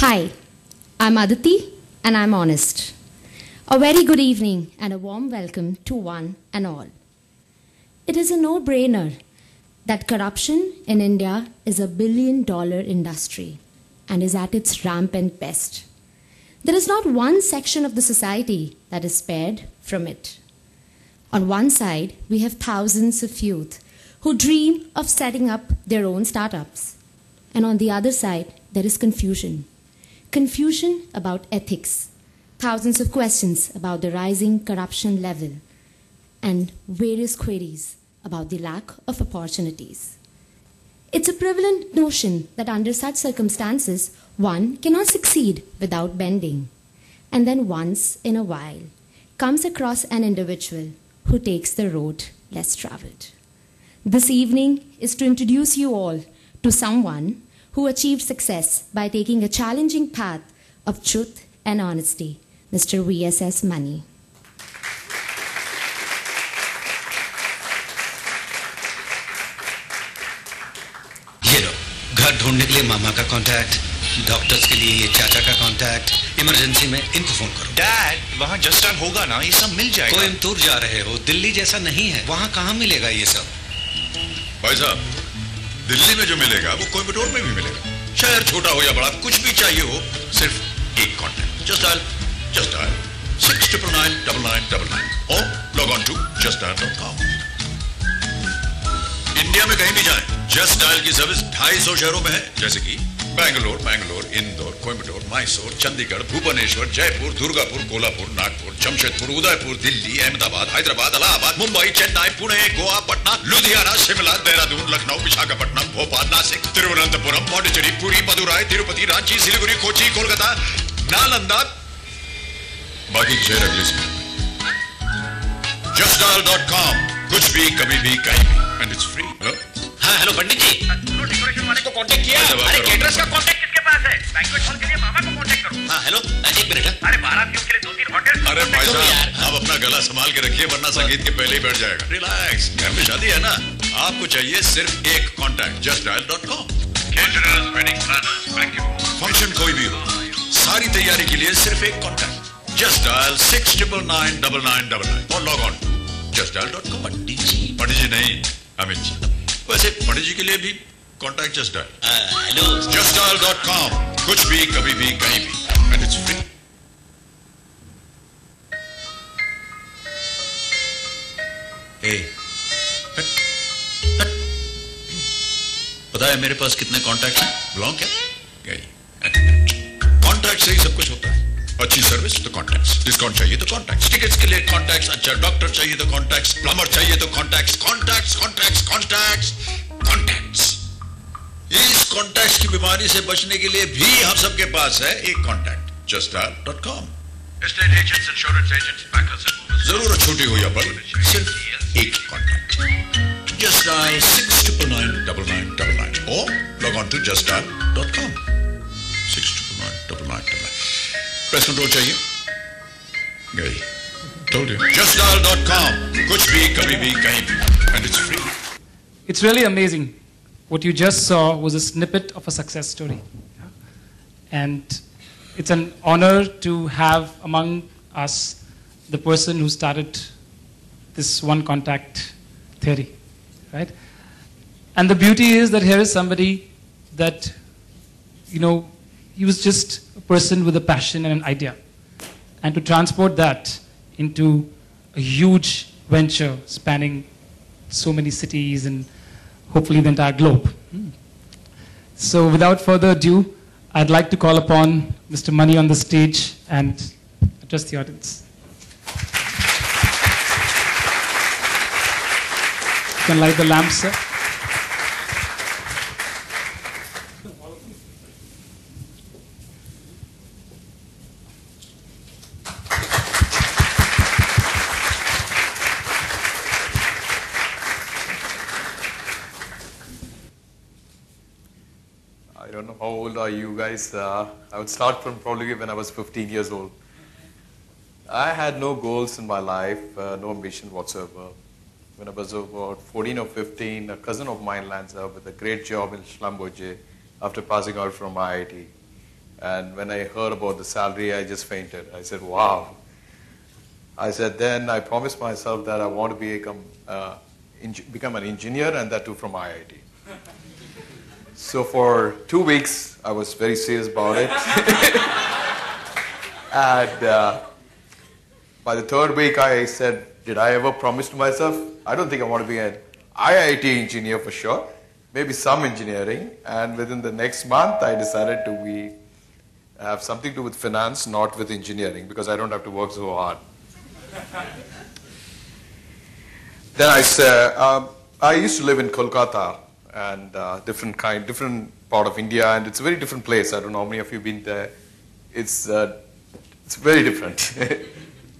Hi, I'm Aditi and I'm honest. A very good evening and a warm welcome to one and all. It is a no-brainer that corruption in India is a billion-dollar industry and is at its rampant best. There is not one section of the society that is spared from it. On one side, we have thousands of youth who dream of setting up their own startups. And on the other side, there is confusion. Confusion about ethics, thousands of questions about the rising corruption level, and various queries about the lack of opportunities. It's a prevalent notion that under such circumstances, one cannot succeed without bending. And then once in a while, comes across an individual who takes the road less traveled. This evening is to introduce you all to someone who achieved success by taking a challenging path of truth and honesty, Mr. VSS Money. ये लो, घर ढूंढने के लिए मामा का contact, doctors के लिए ये चाचा का कांटेक्ट, इमरजेंसी में इनको फोन करो। डैड, वहाँ जस्टाइल होगा ना, ये सब मिल जाएगा। कोयम्बटूर जा रहे हो, दिल्ली जैसा नहीं है, वहाँ कहाँ मिलेगा ये सब? भाई साहब, दिल्ली में जो मिलेगा वो कोयम्बटूर में भी मिलेगा। शहर छोटा हो या बड़ा, कुछ भी चाहिए हो, सिर्फ एक कांटेक्ट। जस्टाइल 6999999 और log on to justdial.com। India में कहीं भी जाएं, जस्ट डायल की सर्विस 250 शहरों में है, जैसे कि बैंगलोर, इंदौर, कोयम्बटूर, मैसूर, चंडीगढ़, भुवनेश्वर, जयपुर, दुर्गापुर, कोल्हापुर, नागपुर, जमशेदपुर, उदयपुर, दिल्ली, अहमदाबाद, हैदराबाद, इलाहाबाद, मुंबई, चेन्नई, पुणे, गोवा, पटना, लुधियाना, शिमला, देहरादून, लखनऊ, विशाखापट्टनम, भोपाल, नासिक, तिरुवनंतपुरम, पौंडीचेरी, पुरी, मदुराई, तिरुपति, रांची, सिलीगुड़ी, कोची, कोलकाता, नालंदा, बाकी शहर अगले साल। justdial.com, कुछ भी कभी भी कहीं भी, एंड इट्स फ्री। हाँ, हेलो पंडित जी। डेकोरेशन वाले को कांटेक्ट किया। अरे केटरर्स का कांटेक्ट किसके पास है? बैंक्वेट हॉल के लिए मामा को कांटेक्ट करो। हाँ, हेलो, एक मिनट। अरे बारातियों के लिए 2-3 होटल। अरे भाई साहब, आप अपना गला संभाल के रखिए, वरना संगीत के पहले ही बैठ जाएगा। रिलैक्स, घर में शादी है ना, आपको चाहिए सिर्फ एक contact, justdial.com। Caterers, wedding planners, banquet, function कोई भी हो, सारी तैयारी के लिए सिर्फ एक कांटेक्ट, just dial 6999999 और लॉग ऑन justdial.com। पंडित जी नहीं, अमित जी। वैसे पंडित जी के लिए भी contact just dial. Hello, justdial.com, कुछ भी कभी भी कहीं भी, एंड इट्स फ्री। पता है मेरे पास कितने कॉन्टैक्ट हैं? बुलाऊं क्या? कॉन्टैक्ट से ही सब कुछ होता है। अच्छी सर्विस तो कॉन्टैक्ट्स, डिस्काउंट चाहिए तो कॉन्टैक्ट्स, टिकट्स के लिए कॉन्टैक्ट्स, अच्छा डॉक्टर चाहिए तो कॉन्टैक्ट्स, प्लम्बर चाहिए तो contacts, contacts, contacts, contacts, contacts. इस कॉन्टैक्ट्स की बीमारी से बचने के लिए भी हम सबके पास है एक contact, justdial.com। Estate agents, insurance agents, bankers, जरूरत छोटी हो या बड़ी, सिर्फ एक कॉन्टैक्ट, just dial 6999999 और log on to justdial.com। 6999999। Press control चाहिए? गई। Told you. justdial.com, कुछ भी कभी भी कहीं भी, and it's free. It's really amazing. What you just saw was a snippet of a success story. And it's an honor to have among us the person who started this one contact theory, right? And the beauty is that here is somebody that, he was just a person with a passion and an idea. And to transport that into a huge venture spanning so many cities and hopefully the entire globe. So without further ado, I'd like to call upon Mr. Money on the stage and address the audience. You can light the lamps, sir. I don't know how old are you guys. I would start from probably when I was 15 years old. I had no goals in my life, no ambition whatsoever. When I was about 14 or 15, a cousin of mine lands up with a great job in Schlumberger after passing out from IIT. And when I heard about the salary, I just fainted. I said, wow. I said, then I promised myself that I want to become an engineer, and that too from IIT. So for 2 weeks, I was very serious about it. And by the third week, I said, did I ever promise to myself? I don't think I want to be an IIT engineer for sure. Maybe some engineering. And within the next month, I decided to have something to do with finance, not with engineering, because I don't have to work so hard. Then I said, I used to live in Kolkata, and different part of India, and it's a very different place. I don't know how many of you have been there. It's very different.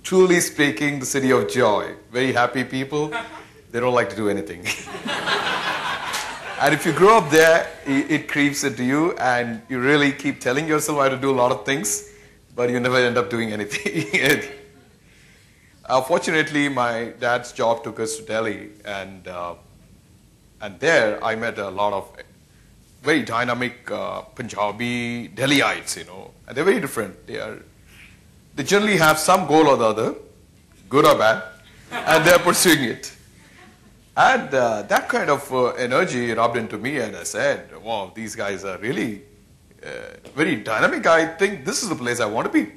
Truly speaking, the city of joy. Very happy people. They don't like to do anything. And if you grow up there, it creeps into you, and you really keep telling yourself how to do a lot of things, but you never end up doing anything. Fortunately, my dad's job took us to Delhi, and there I met a lot of very dynamic Punjabi Delhiites, and they're very different. They generally have some goal or the other, good or bad, and they're pursuing it. And that kind of energy rubbed into me, and I said, wow, these guys are really very dynamic. I think this is the place I want to be.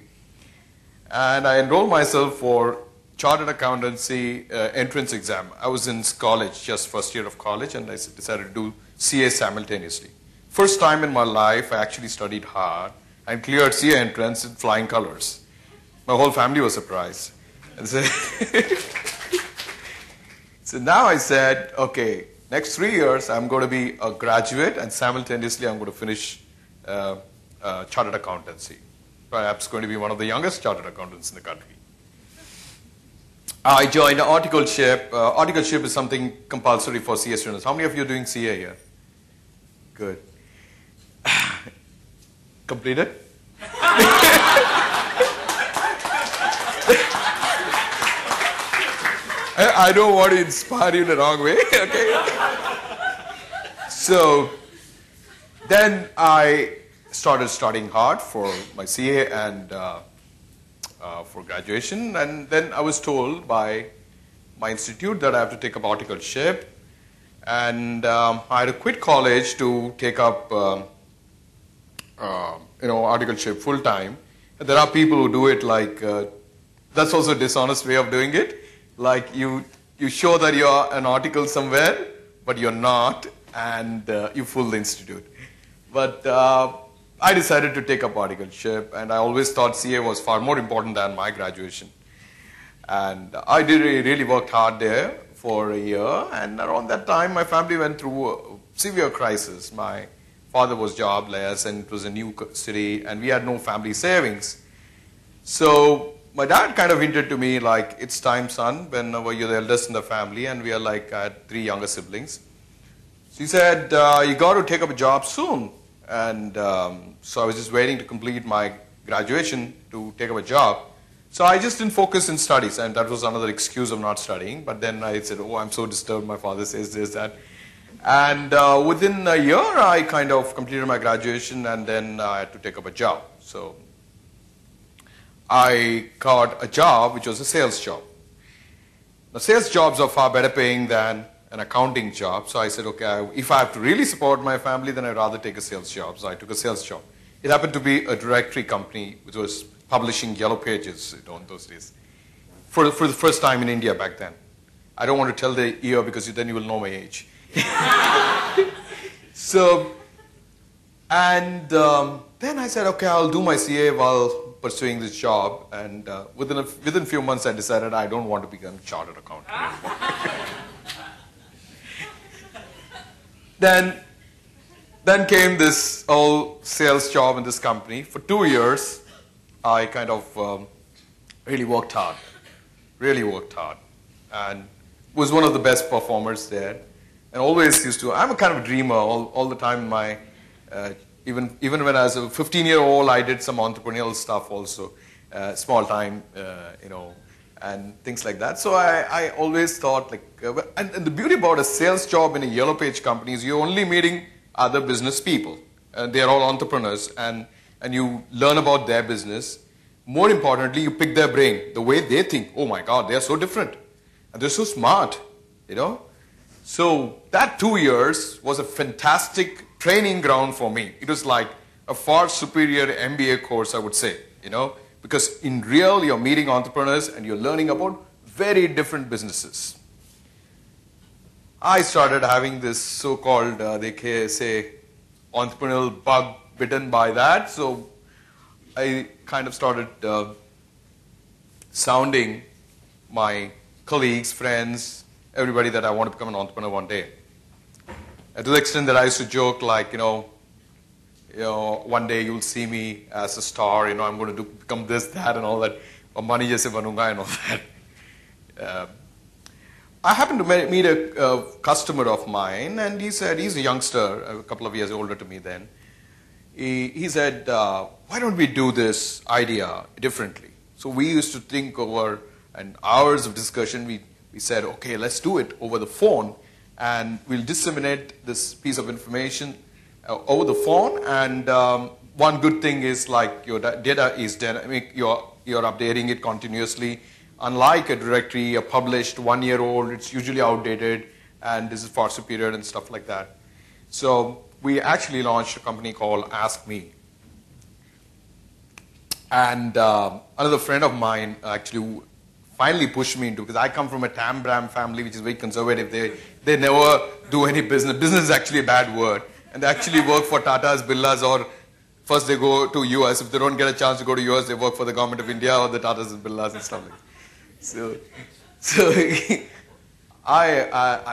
And I enrolled myself for Chartered Accountancy entrance exam. I was in college, just first year of college, and I decided to do CA simultaneously. First time in my life, I actually studied hard and cleared CA entrance in flying colors. My whole family was surprised. And so now I said, okay, next 3 years, I'm going to be a graduate, and simultaneously, I'm going to finish Chartered Accountancy. Perhaps going to be one of the youngest Chartered Accountants in the country. I joined Articleship. Articleship is something compulsory for CA students. How many of you are doing CA here? Good. Completed? I don't want to inspire you in the wrong way, okay? So then I started studying hard for my CA and for graduation, and then I was told by my institute that I have to take up articleship, and I had to quit college to take up articleship full time. And there are people who do it like that's also a dishonest way of doing it. Like you show that you're an article somewhere, but you're not, and you fool the institute. But I decided to take up articleship, and I always thought CA was far more important than my graduation. And I really worked hard there for a year, and around that time my family went through a severe crisis. My father was jobless, and it was a new city, and we had no family savings. So my dad kind of hinted to me like, it's time, son, whenever you're the eldest in the family, and we are like, I had 3 younger siblings. So he said, you got to take up a job soon. And so I was just waiting to complete my graduation to take up a job. So I just didn't focus in studies, and that was another excuse of not studying. But then I said, oh, I'm so disturbed, my father says this, that. And within a year, I kind of completed my graduation, and then I had to take up a job. So I got a job which was a sales job. Now, sales jobs are far better paying than an accounting job. So I said, okay, if I have to really support my family, then I'd rather take a sales job. So I took a sales job. It happened to be a directory company which was publishing yellow pages in those days. For the first time in India back then. I don't want to tell the year because then you will know my age. So, and then I said, okay, I'll do my CA while pursuing this job. And within a few months, I decided I don't want to become a chartered accountant anymore. Then came this whole sales job in this company. For 2 years, I kind of really worked hard, and was one of the best performers there. And always used to, I'm a kind of a dreamer all the time. Even when I was a 15-year-old, I did some entrepreneurial stuff also, small time, and things like that. So I always thought like, and the beauty about a sales job in a yellow page company is you're only meeting other business people. They're all entrepreneurs, and and you learn about their business. More importantly, you pick their brain, the way they think. Oh my God, they are so different. And they're so smart, you know. So that 2 years was a fantastic training ground for me. It was like a far superior MBA course, I would say, you know, because in real, you're meeting entrepreneurs and you're learning about very different businesses. I started having this so-called, they say, entrepreneurial bug bitten by that. So I kind of started sounding my colleagues, friends, everybody that I want to become an entrepreneur one day. And to the extent that I used to joke like, you know, one day you'll see me as a star, you know, I'm going to become this, that, and all that. Or money jaise banunga and all that. I happened to meet a customer of mine, and he said, he's a youngster, a couple of years older to me then. He said, why don't we do this idea differently? So we used to think over and hours of discussion. We said, okay, let's do it over the phone, and we'll disseminate this piece of information over the phone. And one good thing is like your data is dynamic, you're updating it continuously. Unlike a directory, a published 1 year old, it's usually outdated, and this is far superior and stuff like that. So we actually launched a company called Ask Me. And another friend of mine actually finally pushed me into, because I come from a Tam-Bram family, which is very conservative. They never do any business. Business is actually a bad word. And they actually work for Tatas, Birlas, or first they go to US. If they don't get a chance to go to US, they work for the government of India or the Tatas and Birlas and stuff like that. So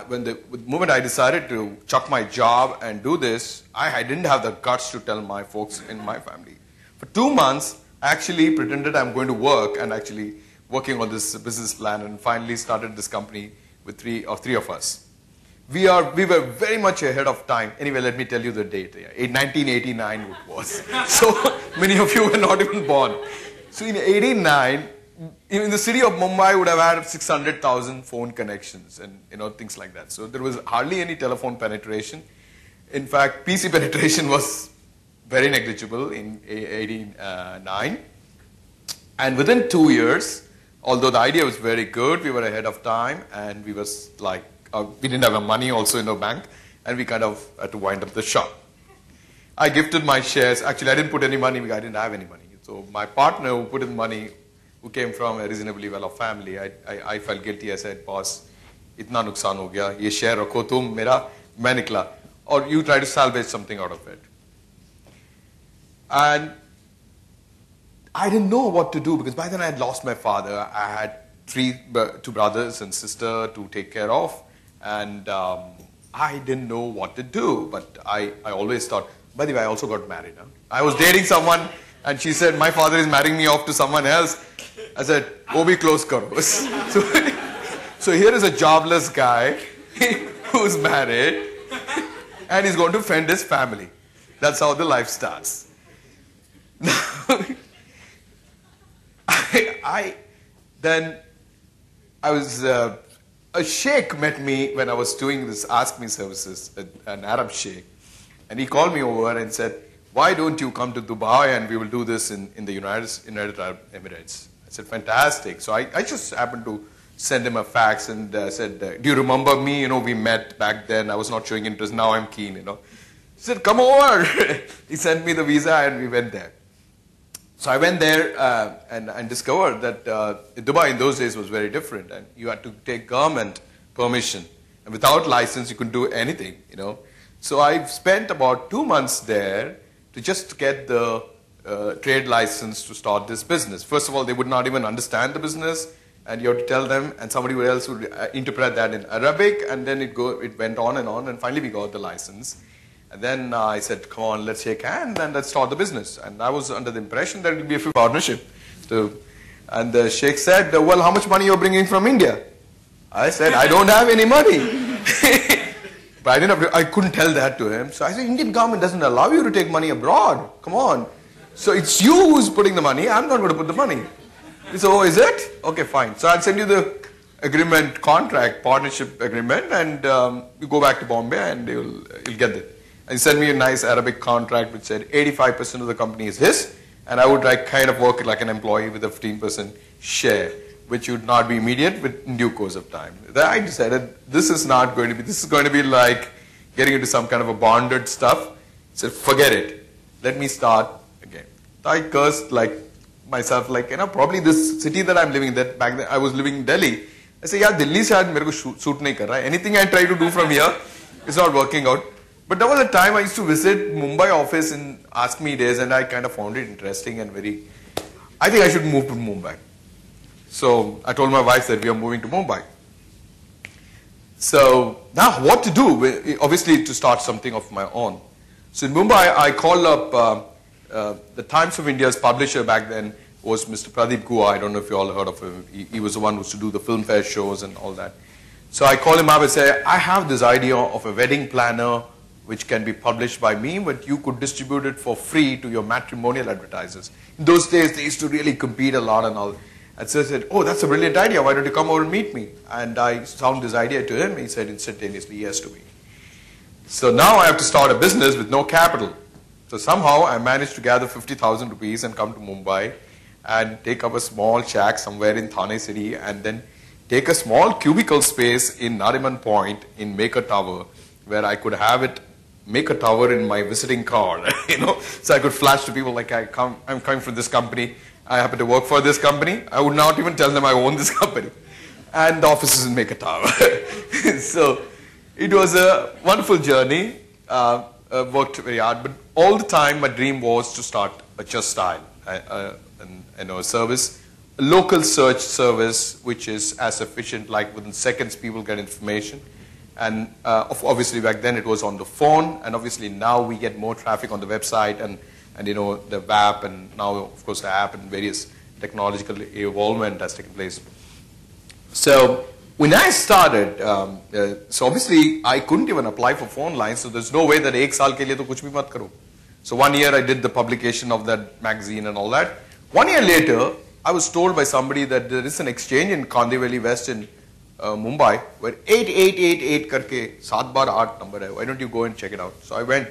when the moment I decided to chuck my job and do this, I didn't have the guts to tell my folks in my family. For 2 months, I actually pretended I'm going to work and actually working on this business plan, and finally started this company with three of us. We were very much ahead of time. Anyway, let me tell you the date. 1989 it was. So many of you were not even born. So in 89, in the city of Mumbai would have had 600,000 phone connections and things like that. So there was hardly any telephone penetration. In fact, PC penetration was very negligible in 89. And within 2 years, although the idea was very good, we were ahead of time, and we was like, we didn't have money also in our bank, and we kind of had to wind up the shop. I gifted my shares. Actually, I didn't put any money because I didn't have any money. So my partner who put in money, who came from a reasonably well-off family, I felt guilty. I said, boss, itna nuksan ho gaya, ye share rakho tum, mera, main nikla. Or you try to salvage something out of it. And I didn't know what to do, because by then I had lost my father. I had two brothers and sister to take care of. And I didn't know what to do. But I always thought, by the way, I also got married. Huh? I was dating someone, and she said, my father is marrying me off to someone else. I said, "Wo bhi close karo." So here is a jobless guy who's married, and he's going to fend his family. That's how the life starts. A sheikh met me when I was doing this Ask Me services, an Arab sheikh, and he called me over and said, why don't you come to Dubai and we will do this in the United Arab Emirates? I said, fantastic. So I just happened to send him a fax and said, do you remember me? We met back then. I was not showing interest. Now I'm keen, He said, come over. He sent me the visa and we went there. So I went there and discovered that Dubai in those days was very different, and you had to take government permission. And without license, you couldn't do anything, So I spent about 2 months there to just get the trade license to start this business. First of all, they would not even understand the business, and you have to tell them, and somebody else would interpret that in Arabic, and then it went on, and finally we got the license. And then I said, come on, let's shake hands and let's start the business. And I was under the impression that it would be a partnership. And the sheikh said, well, how much money you're bringing from India? I said, I don't have any money. But I couldn't tell that to him. So I said, Indian government doesn't allow you to take money abroad. Come on. So it's you who's putting the money. I'm not going to put the money. He said, oh, is it? Okay, fine. So I'll send you the agreement, contract, partnership agreement, and you go back to Bombay and you'll get it. And he sent me a nice Arabic contract which said 85% of the company is his, and I would like kind of work like an employee with a 15% share, which would not be immediate, but in due course of time. Then I decided this is not going to be, this is going to be like getting into some kind of a bonded stuff. I said, forget it. Let me start again. I cursed like myself, like, probably this city that I'm living in, that back then I was living in Delhi. I said, yeah, Delhi se aaj mere ko suit nahi kar raha hai. Anything I try to do from here, it's not working out. But there was a time I used to visit Mumbai office in Ask Me Days, and I kind of found it interesting and I think I should move to Mumbai. So I told my wife that we are moving to Mumbai. So now what to do? Obviously to start something of my own. So in Mumbai, I called up the Times of India's publisher back then was Mr. Pradeep Guha. I don't know if you all heard of him. He was the one who used to do the film fair shows and all that. So I called him up and said, I have this idea of a wedding planner which can be published by me, but you could distribute it for free to your matrimonial advertisers. In those days, they used to really compete a lot and all. And so I said, oh, that's a brilliant idea. Why don't you come over and meet me? And I sounded this idea to him. He said instantaneously yes to me. So now I have to start a business with no capital. So somehow I managed to gather 50,000 rupees and come to Mumbai and take up a small shack somewhere in Thane city and then take a small cubicle space in Nariman Point in Maker Tower where I could have it make a tower in my visiting card, so I could flash to people like I'm coming from this company, I happen to work for this company. I would not even tell them I own this company. And the office is in Maker Tower. So it was a wonderful journey, worked very hard, but all the time my dream was to start a Justdial, a service, a local search service which is as efficient, like within seconds people get information. And obviously back then it was on the phone, and obviously now we get more traffic on the website and the app, and now of course the app and various technological evolvement has taken place. So when I started, so obviously I couldn't even apply for phone lines, so there's no way that ek saal ke liye to kuch bhi mat karo. So 1 year I did the publication of that magazine and all that. 1 year later, I was told by somebody that there is an exchange in Kandivali West in Mumbai, where 8888 karke 7 bar 8 number hai. Why don't you go and check it out? So I went.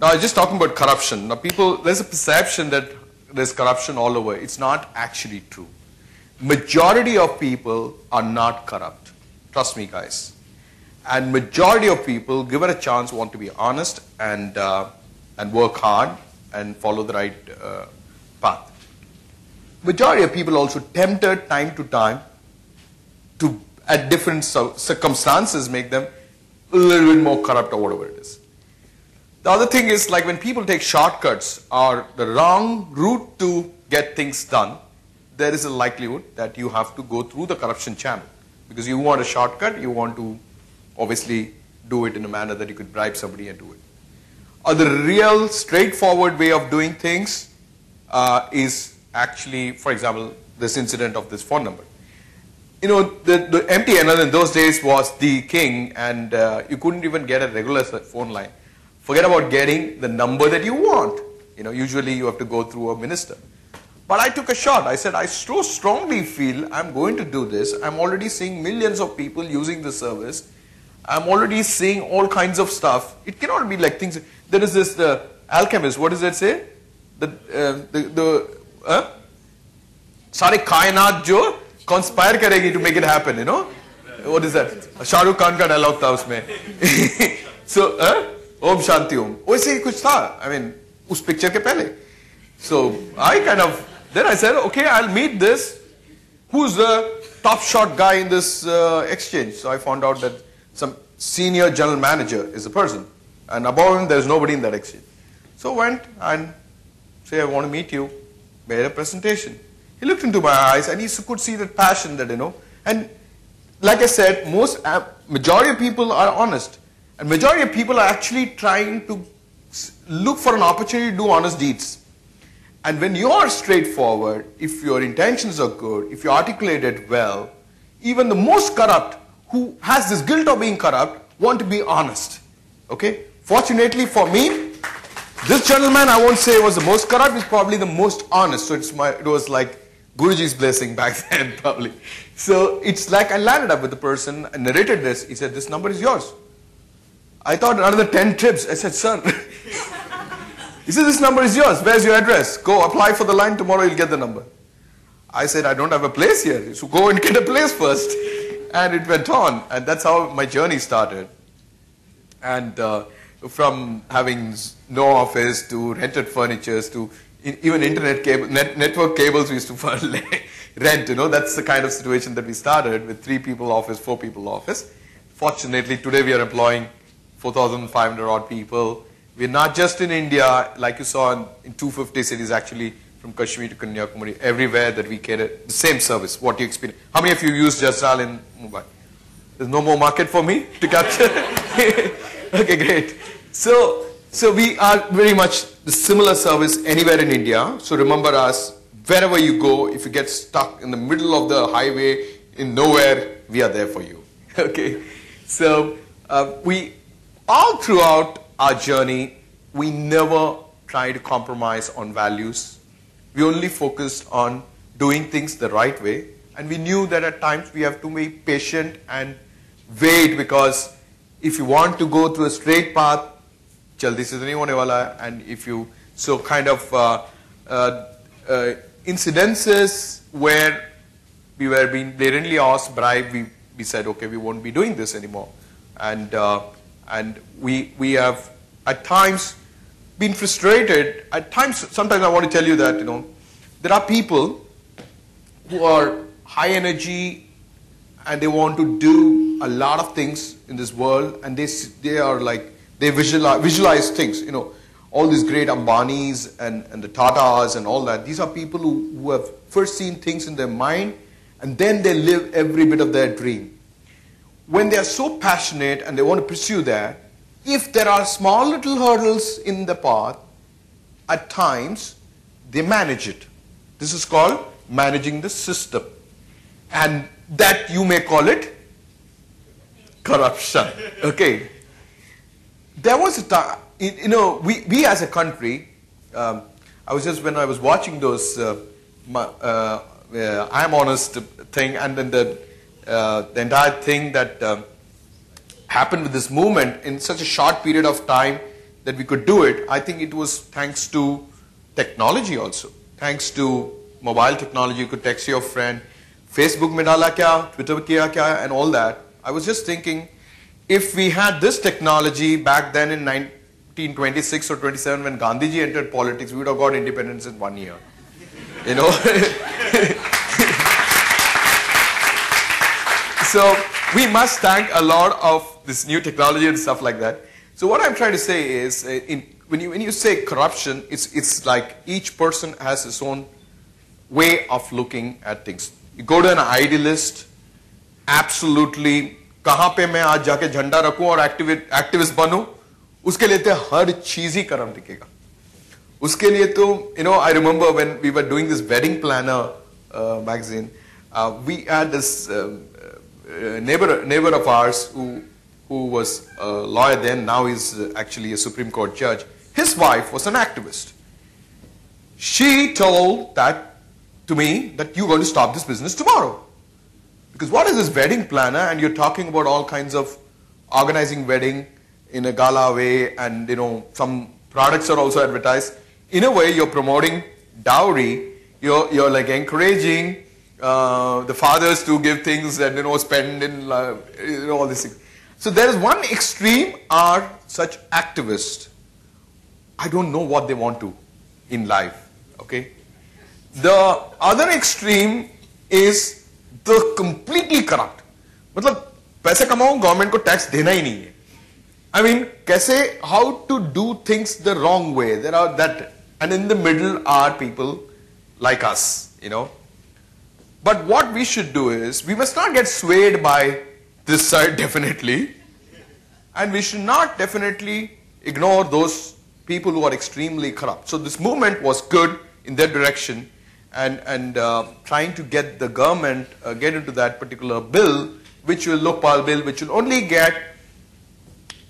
Now I was just talking about corruption. Now there's a perception that there's corruption all over. It's not actually true. Majority of people are not corrupt. Trust me, guys. And majority of people, given a chance, want to be honest and work hard and follow the right path. Majority of people also tempted time to time to, at different circumstances, make them a little bit more corrupt or whatever it is. The other thing is, like when people take shortcuts or the wrong route to get things done, there is a likelihood that you have to go through the corruption channel. Because you want a shortcut, you want to obviously do it in a manner that you could bribe somebody and do it. Or the real straightforward way of doing things is actually, for example, this incident of this phone number. The MTNL in those days was the king, and you couldn't even get a regular phone line. Forget about getting the number that you want. Usually you have to go through a minister. But I took a shot. I said, I so strongly feel I'm going to do this. I'm already seeing millions of people using the service. I'm already seeing all kinds of stuff. It cannot be like things. There is this alchemist. What does that say? Sare kainat jo conspire karegi to make it happen, What is that? Shah Rukh Khan ka dialogue tha usme. So, Om Shanti Om. वैसे ही कुछ था. I mean, उस picture के पहले. So, then I said, okay, I'll meet this. Who's the top shot guy in this exchange? So I found out that some senior general manager is the person. And above him, there's nobody in that exchange. So I went and said, I want to meet you. Made a presentation. He looked into my eyes and he could see that passion that, And like I said, majority of people are honest. And majority of people are actually trying to look for an opportunity to do honest deeds. And when you are straightforward, if your intentions are good, if you articulate it well, even the most corrupt who has this guilt of being corrupt want to be honest. Okay? Fortunately for me, this gentleman, I won't say was the most corrupt, is probably the most honest. So it was like Guruji's blessing back then, probably. So it's like I landed up with the person and narrated this. He said, this number is yours. I thought another 10 trips. I said, sir, he said, this number is yours. Where's your address? Go apply for the line. Tomorrow you'll get the number. I said, I don't have a place here. So go and get a place first. And it went on. And that's how my journey started. And from having no office to rented furniture to even internet cable, network cables we used to rent, that's the kind of situation that we started with 3 people office, 4 people office. Fortunately, today we are employing 4,500 odd people. We're not just in India, like you saw in 250 cities actually, from Kashmir to Kanyakumari, everywhere that we cater the same service, what you experience. How many of you use Justdial in Mumbai? There's no more market for me to capture? Okay, great. So we are very much the similar service anywhere in India. So remember us, wherever you go, if you get stuck in the middle of the highway in nowhere, we are there for you. Okay. So we, all throughout our journey, we never try to compromise on values. We only focused on doing things the right way. And we knew that at times we have to be patient and wait, because if you want to go through a straight path, jaldi se nahi hone wala hai. And if you, so kind of incidences where we were being blatantly asked, bribed, we said, okay, we won't be doing this anymore. And we have at times been frustrated. At times, sometimes I want to tell you that, there are people who are high energy and they want to do a lot of things in this world, and they are like, they visualize things, all these great Ambanis and the Tatas and all that. These are people who have first seen things in their mind and then they live every bit of their dream. When they are so passionate and they want to pursue that, if there are small little hurdles in the path, at times they manage it. This is called managing the system. And that you may call it corruption. Okay. There was a time, we as a country, when I was watching those I Am Honest thing, and then the entire thing that happened with this movement in such a short period of time that we could do it, I think it was thanks to technology also. Thanks to mobile technology, you could text your friend, Facebook mein dala kya, Twitter kiya kya, and all that. I was just thinking, if we had this technology back then in 1926 or 27 when Gandhiji entered politics, we would have got independence in 1 year. So we must thank a lot of this new technology and stuff like that. So what I'm trying to say is, when you say corruption, it's like each person has his own way of looking at things. You go to an idealist, absolutely, कहाँ पे मैं आज जाके झंडा रखूं और activist बनूं, उसके लिए तो हर चीज ही कर्म दिखेगा. उसके लिए तो, I remember when we were doing this wedding planner magazine, we had this neighbor of ours who was a lawyer then, now he's actually a Supreme Court judge. His wife was an activist. She told that to me that you're going to stop this business tomorrow. Because what is this wedding planner, and you're talking about all kinds of organizing wedding in a gala way, and some products are also advertised. In a way, you're promoting dowry. You're like encouraging the fathers to give things and spend in all these things. So there is one extreme are such activists. I don't know what they want to in life. Okay. The other extreme is the completely corrupt. मतलब पैसे कमाऊं, government को tax देना ही नहीं है. I mean, कैसे, how to do things the wrong way. There are that, and in the middle are people like us, But what we should do is, we must not get swayed by this side definitely, and we should not definitely ignore those people who are extremely corrupt. So this movement was good in that direction, and trying to get the government get into that particular bill, which will Lokpal bill, which will only get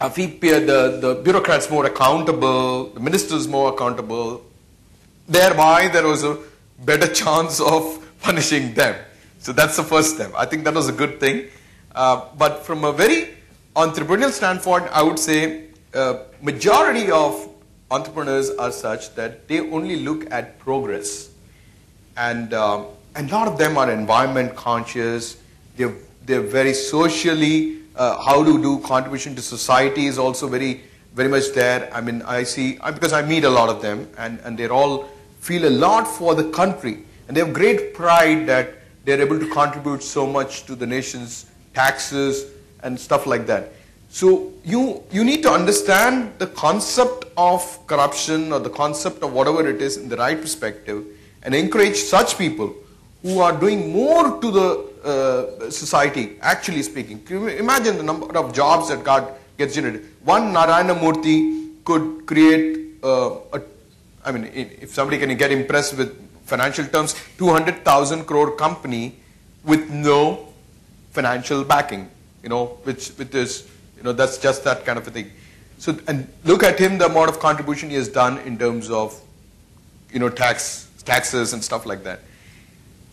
the bureaucrats more accountable, the ministers more accountable. Thereby, there was a better chance of punishing them. So that's the first step. I think that was a good thing. But from a very entrepreneurial standpoint, I would say majority of entrepreneurs are such that they only look at progress. And a lot of them are environment conscious. They're very socially, how to do contribution to society is also very much there. I mean, I see, because I meet a lot of them, and they all feel a lot for the country. And they have great pride that they're able to contribute so much to the nation's taxes and stuff like that. So you need to understand the concept of corruption or the concept of whatever it is in the right perspective, and encourage such people who are doing more to the society, actually speaking. Imagine the number of jobs that God gets generated. One Narayana Murthy could create, I mean, if somebody can get impressed with financial terms, 200,000 crore company with no financial backing, which is, that's just that kind of a thing. So, and look at him, the amount of contribution he has done in terms of, taxes and stuff like that.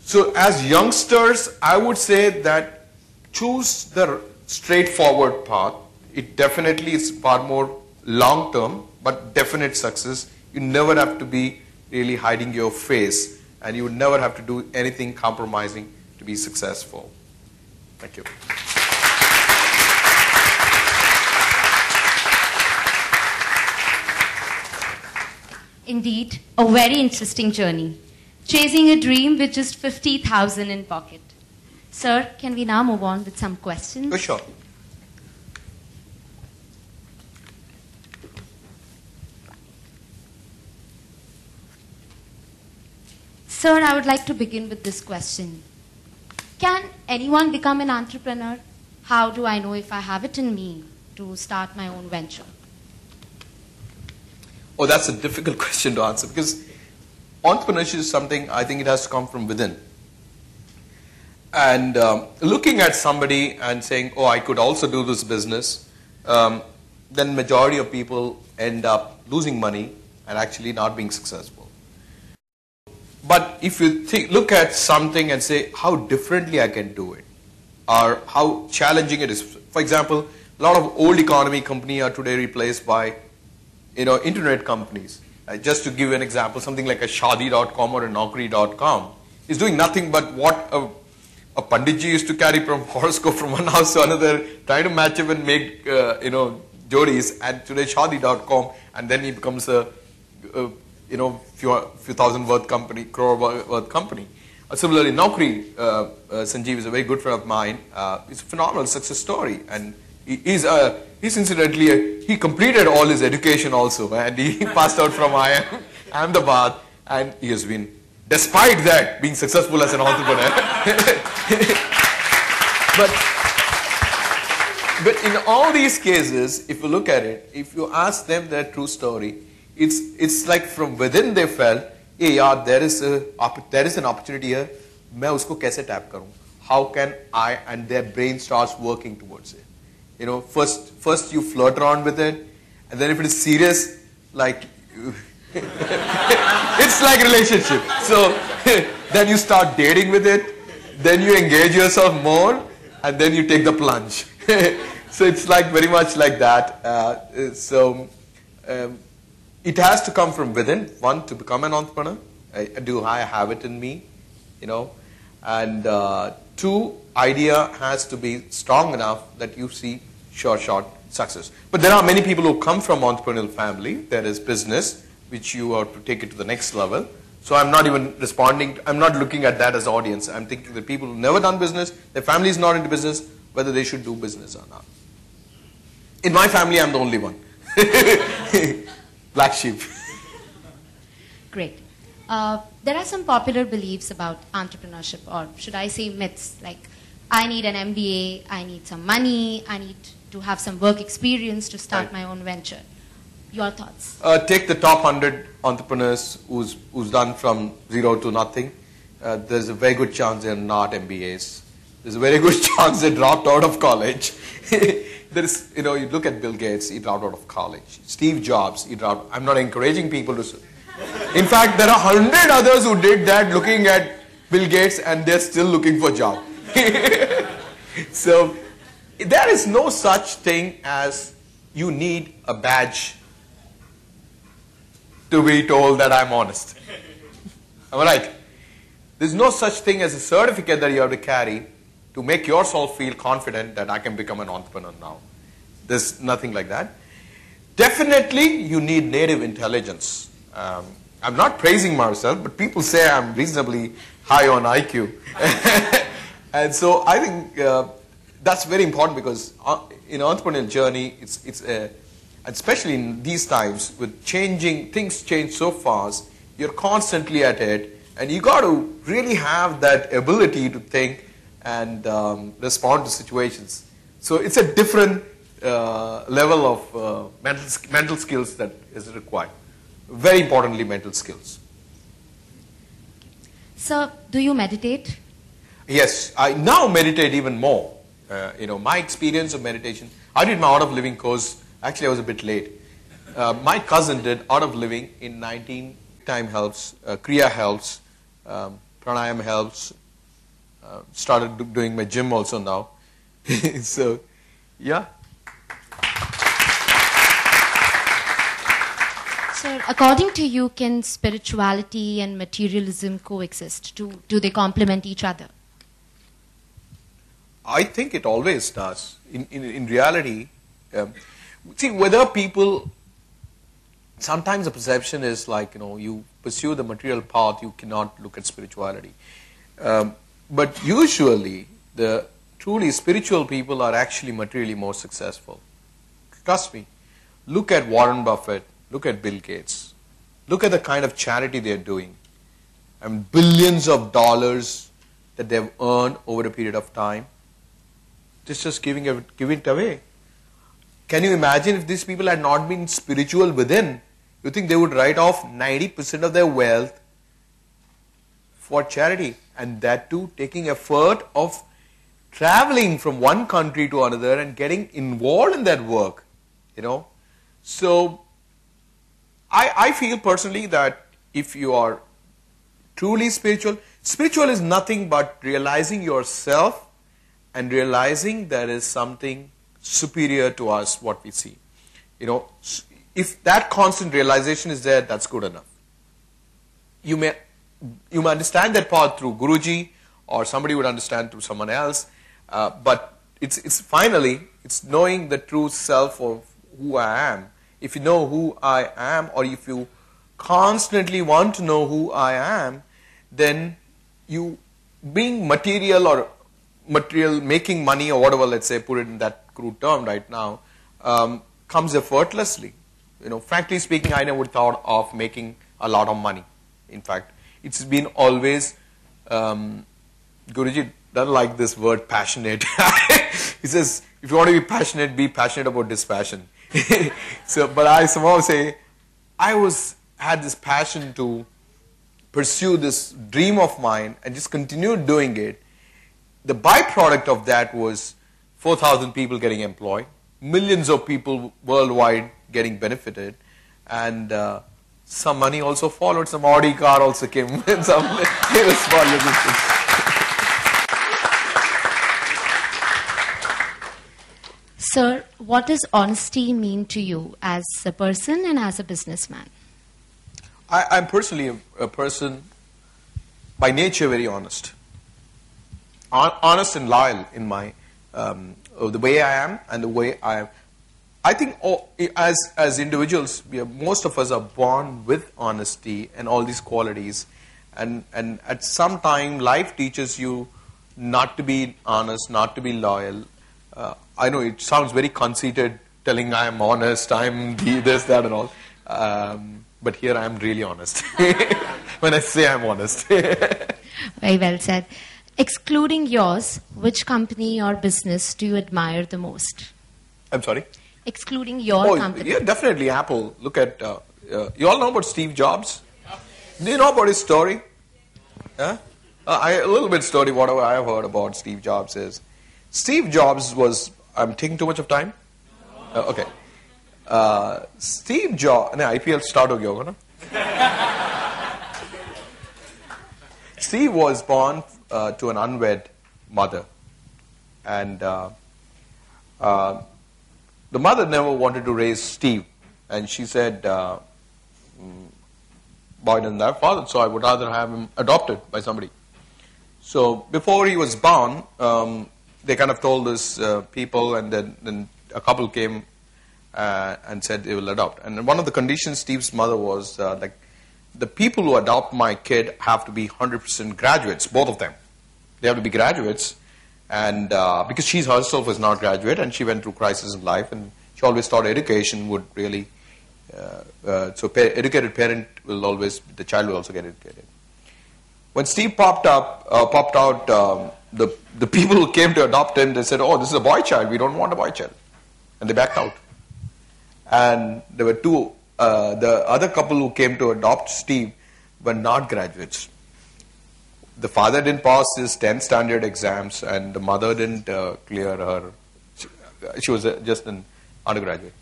So as youngsters, I would say that choose the straightforward path. It definitely is far more long term, but definite success. You never have to be really hiding your face, and you would never have to do anything compromising to be successful. Thank you. Indeed, a very interesting journey. Chasing a dream with just 50,000 in pocket. Sir, can we now move on with some questions? For sure. Sir, I would like to begin with this question. Can anyone become an entrepreneur? How do I know if I have it in me to start my own venture? Oh, that's a difficult question to answer, because entrepreneurship is something, I think it has to come from within. And looking at somebody and saying, oh, I could also do this business, then majority of people end up losing money and actually not being successful. But if you look at something and say, how differently I can do it, or how challenging it is. For example, a lot of old economy companies are today replaced by internet companies. Just to give an example, something like a Shadi.com or a Naukri.com is doing nothing but what a Panditji used to carry from horoscope from one house to another, trying to match him and make jodis. And today Shadi.com, and then he becomes a few thousand worth company, crore worth company. Similarly, Naukri, Sanjeev is a very good friend of mine. It's a phenomenal success story, and he's incidentally, he completed all his education also, and he passed out from IIM Ahmedabad, and he has been, despite that, being successful as an entrepreneur. but in all these cases, if you look at it, if you ask them their true story, it's like from within they felt, hey, yaar, there is an opportunity here. मैं उसको कैसे tap करूँ? How can I? And their brain starts working towards it. First you flirt around with it, and then if it is serious, like it's like a relationship. So then you start dating with it, then you engage yourself more, and then you take the plunge. So it's like very much like that. It has to come from within. One, to become an entrepreneur. Do I have it in me? And two, idea has to be strong enough that you see short success. But there are many people who come from entrepreneurial family. There is business, which you are to take it to the next level. So I'm not even responding, I'm not looking at that as audience. I'm thinking that people who've never done business, their family is not into business, whether they should do business or not. In my family, I'm the only one. Black sheep. Great. There are some popular beliefs about entrepreneurship, or should I say myths, like I need an MBA, I need some money, I need to have some work experience to start my own venture. Your thoughts? Take the top 100 entrepreneurs who's done from zero to nothing. There's a very good chance they're not MBAs. There's a very good chance they dropped out of college. You look at Bill Gates, he dropped out of college. Steve Jobs, he dropped. I'm not encouraging people to. In fact, there are 100 others who did that, looking at Bill Gates, and they're still looking for a job. So, there is no such thing as you need a badge to be told that I'm honest. Am I right? There's no such thing as a certificate that you have to carry to make yourself feel confident that I can become an entrepreneur now. There's nothing like that. Definitely, you need native intelligence. I'm not praising myself, but people say I'm reasonably high on IQ. And so I think that's very important, because in entrepreneurial journey, especially in these times with things change so fast, you're constantly at it, and you got to really have that ability to think and respond to situations. So it's a different level of mental skills that is required. Very importantly, mental skills. Sir, do you meditate? Yes, I now meditate even more. My experience of meditation, I did my Art of Living course, actually I was a bit late. My cousin did Art of Living in 19, time helps, Kriya helps, Pranayam helps, started doing my gym also now. So, yeah. Sir, according to you, can spirituality and materialism coexist? Do they complement each other? I think it always does. In reality, see, whether people, sometimes the perception is like, you pursue the material path, you cannot look at spirituality. But usually, the truly spiritual people are actually materially more successful. Trust me. Look at Warren Buffett. Look at Bill Gates. Look at the kind of charity they're doing. And billions of dollars that they've earned over a period of time. Just giving it away. Can you imagine if these people had not been spiritual within? You think they would write off 90% of their wealth for charity? And that too, taking effort of traveling from one country to another and getting involved in that work. So, I feel personally that if you are truly spiritual is nothing but realizing yourself and realizing there is something superior to us, what we see. If that constant realization is there, that's good enough. You may understand that path through Guruji, or somebody would understand through someone else, but it's finally knowing the true self of who I am. If you know who I am, or if you constantly want to know who I am, then you, being material, making money or whatever, let's say, put it in that crude term right now, comes effortlessly. Frankly speaking, I never thought of making a lot of money. In fact, it's been always, Guruji doesn't like this word passionate. He says, if you want to be passionate about dispassion. But I somehow say, had this passion to pursue this dream of mine and just continue doing it. The byproduct of that was 4,000 people getting employed, millions of people worldwide getting benefited, and some money also followed. Some Audi car also came and some small logistics. Sir, what does honesty mean to you as a person and as a businessman? I'm personally a person, by nature, very honest. Honest and loyal in my the way I am and the way I am. I think as individuals, most of us are born with honesty and all these qualities. And at some time, life teaches you not to be honest, not to be loyal. I know it sounds very conceited, telling I am honest, I'm this, that and all. But here I am really honest. When I say I'm honest. Very well said. Excluding yours, which company or business do you admire the most? I'm sorry? Excluding your company. Yeah, definitely Apple. Look at, you all know about Steve Jobs? Do you know about his story? A little bit story, whatever I have heard about Steve Jobs is, Steve Jobs was, I'm taking too much of time? Okay. Steve Jobs, IPL start ho gaya hoga na? Steve was born to an unwed mother, and The mother never wanted to raise Steve, and she said, boy doesn't have father, so I would rather have him adopted by somebody. So before he was born, they kind of told this people, and then a couple came and said they will adopt. And one of the conditions Steve's mother was like, the people who adopt my kid have to be 100% graduates, both of them. They have to be graduates, and because she herself was not graduate, and she went through crisis in life, and she always thought education would really, educated parent will always, the child will also get educated. When Steve popped out, the people who came to adopt him, they said, oh, this is a boy child, we don't want a boy child. And they backed out. And there were two, the other couple who came to adopt Steve were not graduates. The father didn't pass his 10th standard exams, and the mother didn't clear her. She was just an undergraduate.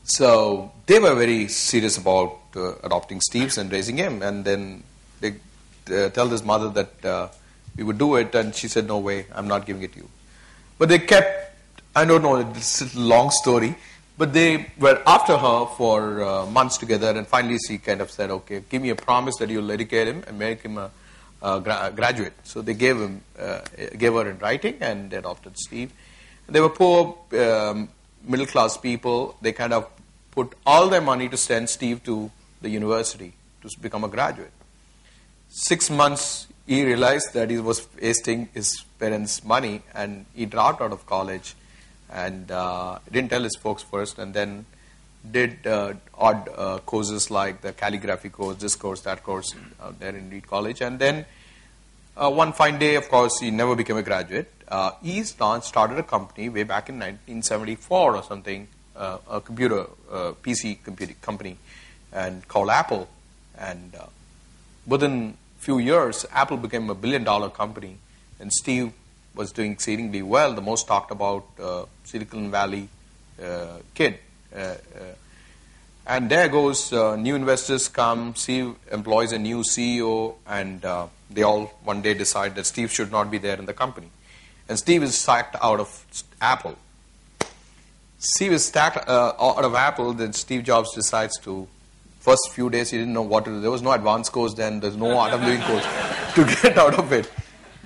So they were very serious about adopting Steve and raising him. And then they tell his mother that we would do it, and she said, no way, I'm not giving it to you. But they kept, I don't know, it's a long story, but they were after her for months together, and finally she kind of said, okay, give me a promise that you'll educate him and make him a graduate. So they gave her in writing, and they adopted Steve. They were poor, middle-class people. They kind of put all their money to send Steve to the university to become a graduate. 6 months, he realized that he was wasting his parents' money, and he dropped out of college, and didn't tell his folks first, and then did odd courses like the calligraphy course, this course, that course out there in Reed College. And then one fine day, of course, he never became a graduate. He started a company way back in 1974 or something, a computer, PC computing company, and called Apple. And within a few years, Apple became a $1 billion company, and Steve was doing exceedingly well, the most talked about Silicon Valley kid. And there goes, new investors come, Steve employs a new CEO, and they all one day decide that Steve should not be there in the company. And Steve is sacked out of Apple. Steve is sacked out of Apple, then Steve Jobs decides to, first few days he didn't know what to do. There was no advanced course then, there's no art of living course to get out of it.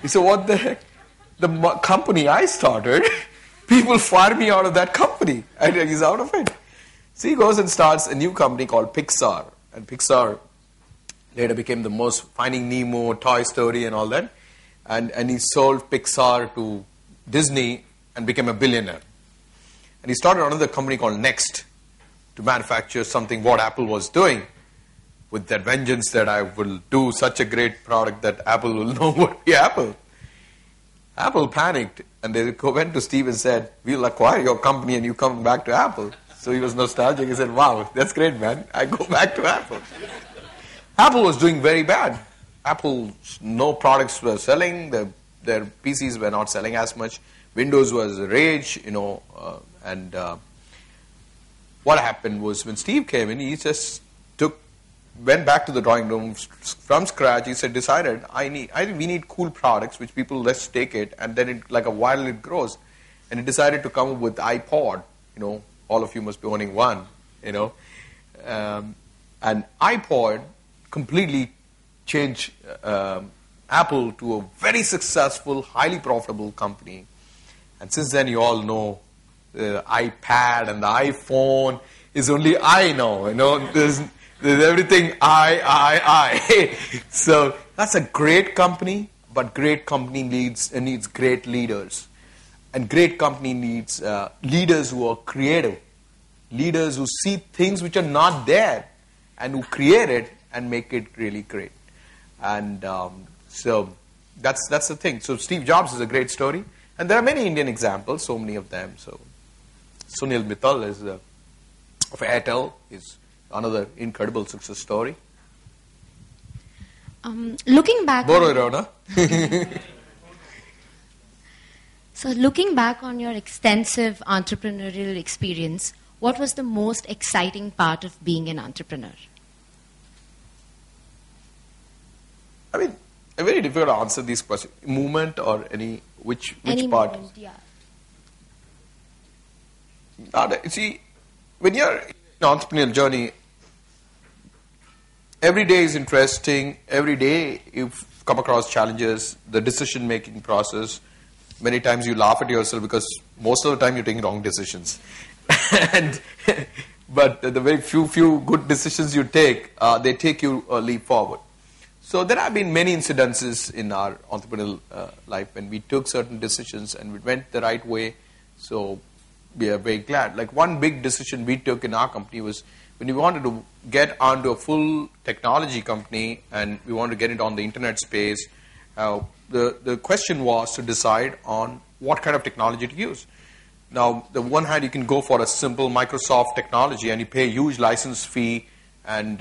He said, what the heck? The company I started, people fire me out of that company, and he's out of it. So he goes and starts a new company called Pixar, and Pixar later became the most, Finding Nemo, Toy Story and all that, and he sold Pixar to Disney and became a billionaire. And he started another company called Next to manufacture something what Apple was doing, with that vengeance that I will do such a great product that Apple will know what be Apple. Apple panicked, and they went to Steve and said, we'll acquire your company and you come back to Apple. So he was nostalgic. He said, wow, that's great, man. I go back to Apple. Apple was doing very bad. Apple, no products were selling. Their PCs were not selling as much. Windows was a rage, and what happened was when Steve came in, he just went back to the drawing room from scratch. He said, decided, we need cool products, which people, let's take it, and then it, like a while it grows. And he decided to come up with iPod, all of you must be owning one, and iPod completely changed Apple to a very successful, highly profitable company. And since then, you all know the iPad and the iPhone is only I now, there's everything I. So that's a great company, but great company needs great leaders. And great company needs leaders who are creative, leaders who see things which are not there and who create it and make it really great. And so that's the thing. So Steve Jobs is a great story. And there are many Indian examples, so many of them. So Sunil Mittal of Airtel is another incredible success story. Looking back... So looking back on your extensive entrepreneurial experience, what was the most exciting part of being an entrepreneur? I mean, it's very difficult to answer these questions. Movement or which any part? Moment, yeah. See, when you're in an entrepreneurial journey, every day is interesting. Every day you come across challenges, the decision-making process. Many times you laugh at yourself because most of the time you're taking wrong decisions. But the very few good decisions you take, they take you a leap forward. So there have been many incidences in our entrepreneurial life when we took certain decisions and we went the right way. So we are very glad. Like one big decision we took in our company was when we wanted to get onto a full technology company and we wanted to get it on the internet space. The question was to decide on what kind of technology to use. Now, the one hand, you can go for a simple Microsoft technology and you pay a huge license fee and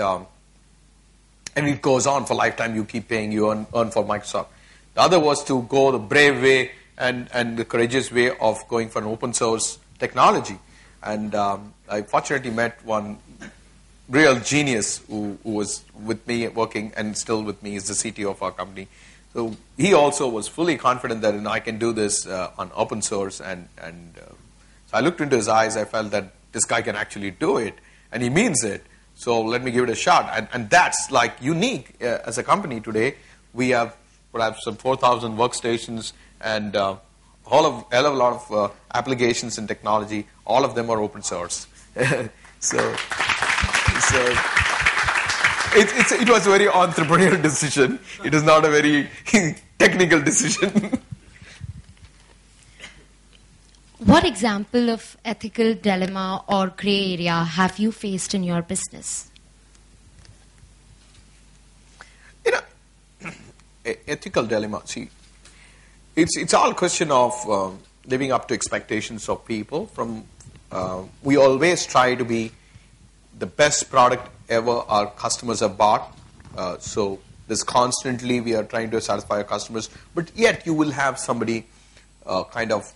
it goes on for lifetime. You keep paying, you earn for Microsoft. The other was to go the brave way and the courageous way of going for an open source technology. And I fortunately met one real genius who was with me working and still with me. He's the CTO of our company. So he also was fully confident that I can do this on open source. And so I looked into his eyes. I felt that this guy can actually do it. And he means it. So let me give it a shot. And that's like unique as a company today. We have perhaps some 4,000 workstations and a lot of applications in technology. All of them are open source. So it was a very entrepreneurial decision. It is not a very technical decision. What example of ethical dilemma or gray area have you faced in your business? Ethical dilemma. See, it's all a question of living up to expectations of people. We always try to be the best product ever our customers have bought. So there's constantly we are trying to satisfy our customers, but yet you will have somebody kind of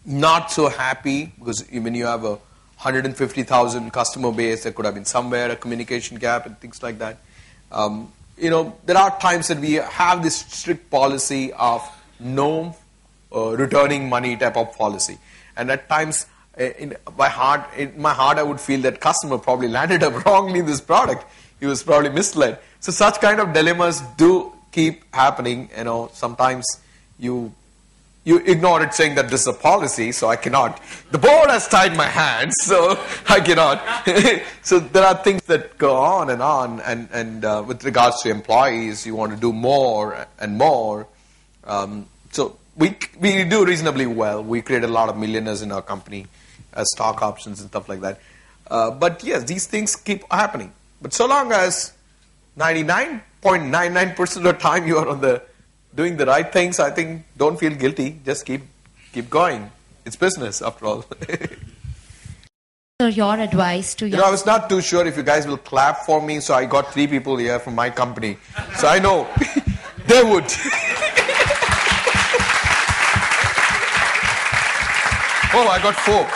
not so happy because when you have a 150,000 customer base, there could have been somewhere a communication gap and things like that. There are times that we have this strict policy of no returning money type of policy, and at times in my heart, I would feel that customer probably landed up wrongly in this product. He was probably misled. So such kind of dilemmas do keep happening. Sometimes you ignore it, saying that this is a policy, so I cannot. The board has tied my hands, so I cannot. So there are things that go on, and with regards to employees, you want to do more and more. So we do reasonably well. We create a lot of millionaires in our company as stock options and stuff like that. But yes, these things keep happening. But so long as 99.99% of the time you are doing the right things, I think don't feel guilty. Just keep going. It's business after all. So your advice to I was not too sure if you guys will clap for me, so I got 3 people here from my company. So I know they would. Oh, I got 4.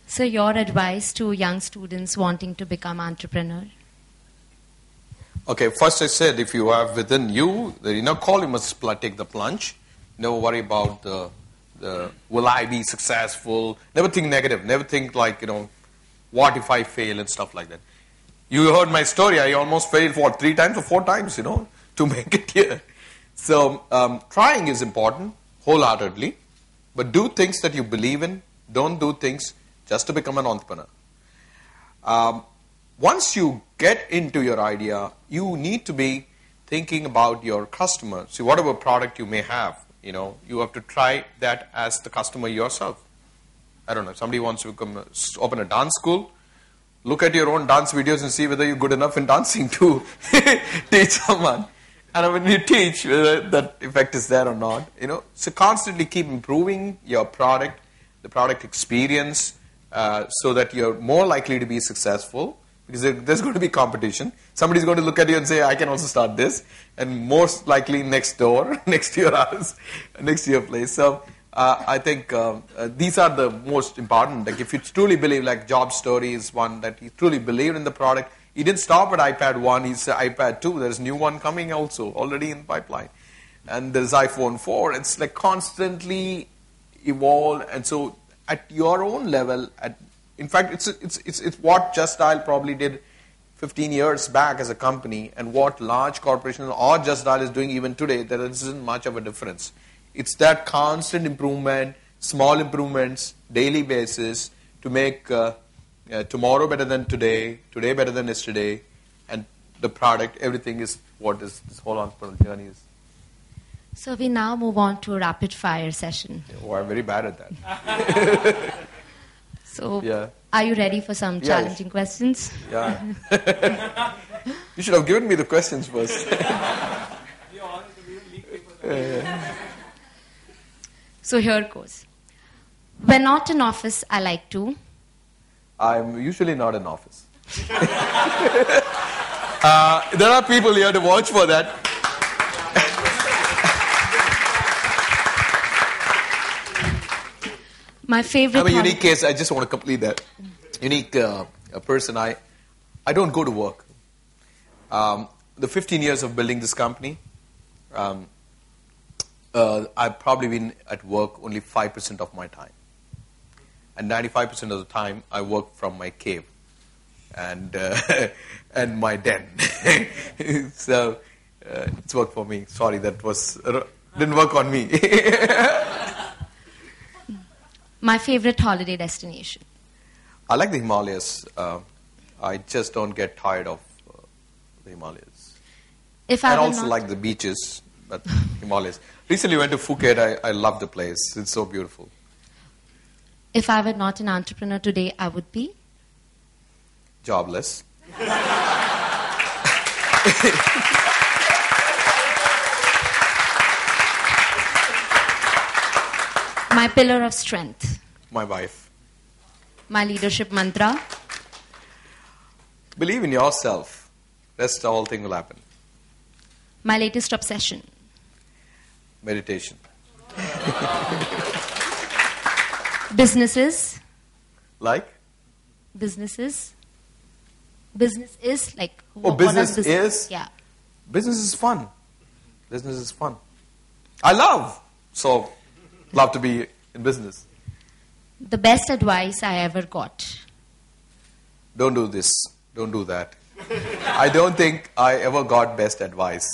So your advice to young students wanting to become entrepreneur? Okay, first I said if you have within you the inner call, you must take the plunge. Never worry about the will I be successful. Never think negative. Never think like, what if I fail and stuff like that. You heard my story. I almost failed 3 times or 4 times, to make it here. So trying is important wholeheartedly, but do things that you believe in. Don't do things just to become an entrepreneur. Once you get into your idea, you need to be thinking about your customer. See, whatever product you may have, you have to try that as the customer yourself. I don't know, if somebody wants to open a dance school, look at your own dance videos and see whether you're good enough in dancing to teach someone. And when you teach, whether that effect is there or not. So constantly keep improving your product, the product experience, so that you're more likely to be successful, because there's going to be competition. Somebody's going to look at you and say, I can also start this, and most likely next door, next to your house, next to your place. So I think these are the most important. Like if you truly believe, like Job's story is one that he truly believed in the product. He didn't stop at iPad 1, he said iPad 2, there's a new one coming also, already in the pipeline. and there's iPhone 4. It's like constantly evolved, and so at your own level, in fact, it's what Justdial probably did 15 years back as a company, and what large corporations or Justdial is doing even today. There isn't much of a difference. It's that constant improvement, small improvements, daily basis to make tomorrow better than today better than yesterday, and the product, everything is what this whole entrepreneurial journey is. So we now move on to a rapid fire session. Oh, I'm very bad at that. So Yeah. are you ready for some Yeah. challenging questions? Yeah. You should have given me the questions first. So here goes. When not in office, I like to. I'm usually not in office. There are people here to watch for that. My favorite. I'm a unique case. I just want to complete that. Unique person. I don't go to work. The 15 years of building this company, I've probably been at work only 5% of my time. And 95% of the time, I work from my cave and and my den. So it's worked for me. Sorry, that didn't work on me. My favorite holiday destination. I like the Himalayas. I just don't get tired of the Himalayas. If I I were also not, like the beaches, but Himalayas. Recently went to Phuket. I love the place. It's so beautiful. if I were not an entrepreneur today, I would be. Jobless. My pillar of strength. My wife. My leadership mantra. Believe in yourself. Rest all thing will happen. My latest obsession. Meditation. Businesses. Like? Businesses. Business is like. Oh, what does business business- is? Yeah. Business is fun. Business is fun. I love. So, love to be in business. The best advice I ever got. Don't do this. Don't do that. I don't think I ever got best advice.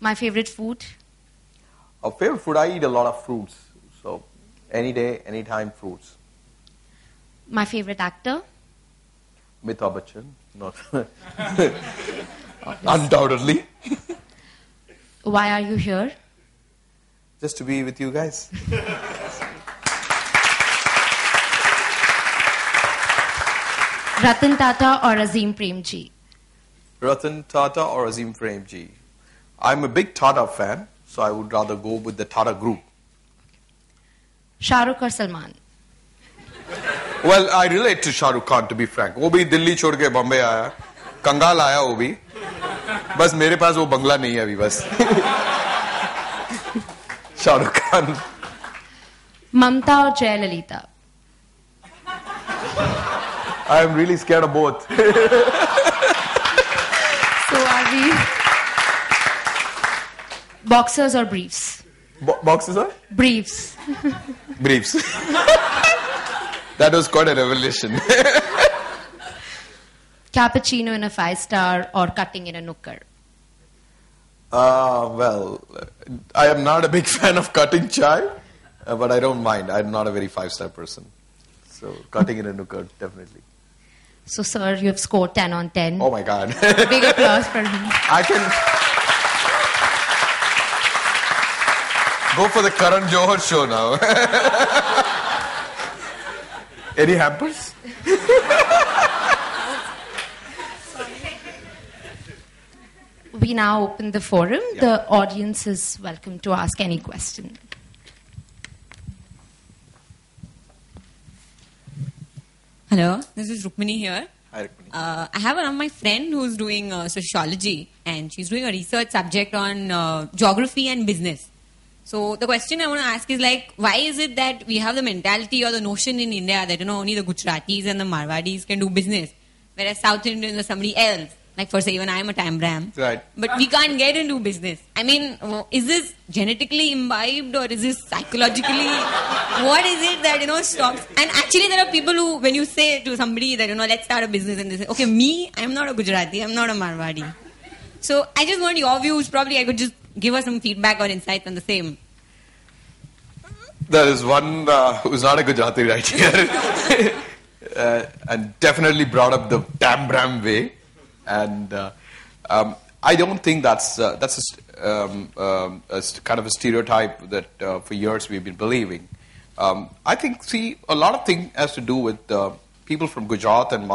My favorite food. Our favorite food, I eat a lot of fruits. So, any day, anytime, fruits. My favorite actor. Amitabh Bachchan. Not. Undoubtedly. Why are you here? Just to be with you guys. Ratan Tata or Azim Premji? Ratan Tata or Azim Premji? I'm a big Tata fan, so I would rather go with the Tata group. Shah Rukh or Salman? Well, I relate to Shah Rukh Khan, to be frank. वो भी दिल्ली छोड़ के बॉम्बे आया, कंगाल आया वो भी. बस मेरे पास वो बंगला नहीं है अभी बस. Shah Rukh Khan. Mamta or Jayalalitha? I am really scared of both. So are we boxers or briefs? Boxes are? Briefs. Briefs. That was quite a revelation. Cappuccino in a 5-star or cutting in a nukkar? Well, I am not a big fan of cutting chai, but I don't mind. I'm not a very 5-star person. So, cutting in a nukkar, definitely. So, sir, you have scored 10 on 10. Oh my God. Big applause for him. I can go for the Karan Johar show now. Any hampers? We now open the forum. The audience is welcome to ask any question. Hello, this is Rukmini here. Hi, Rukmini. I have one of my friend who's doing sociology, and she's doing a research subject on geography and business. So the question I want to ask is like, why is it that we have the mentality or the notion in India that only the Gujaratis and the Marwadis can do business, whereas South Indians or somebody else Like for say, even I am a Tambram. Right. But we can't get into business. I mean, is this genetically imbibed or is this psychologically? What is it that, stops? And actually there are people who, when you say to somebody that, let's start a business, and they say, okay, me, I'm not a Gujarati, I'm not a Marwadi. So I just want your views. Probably I could just give us some feedback or insights on the same. There is one who's not a Gujarati right here. And definitely brought up the Tambram way. And I don't think that's a kind of a stereotype that for years we've been believing. I think, a lot of things has to do with people from Gujarat and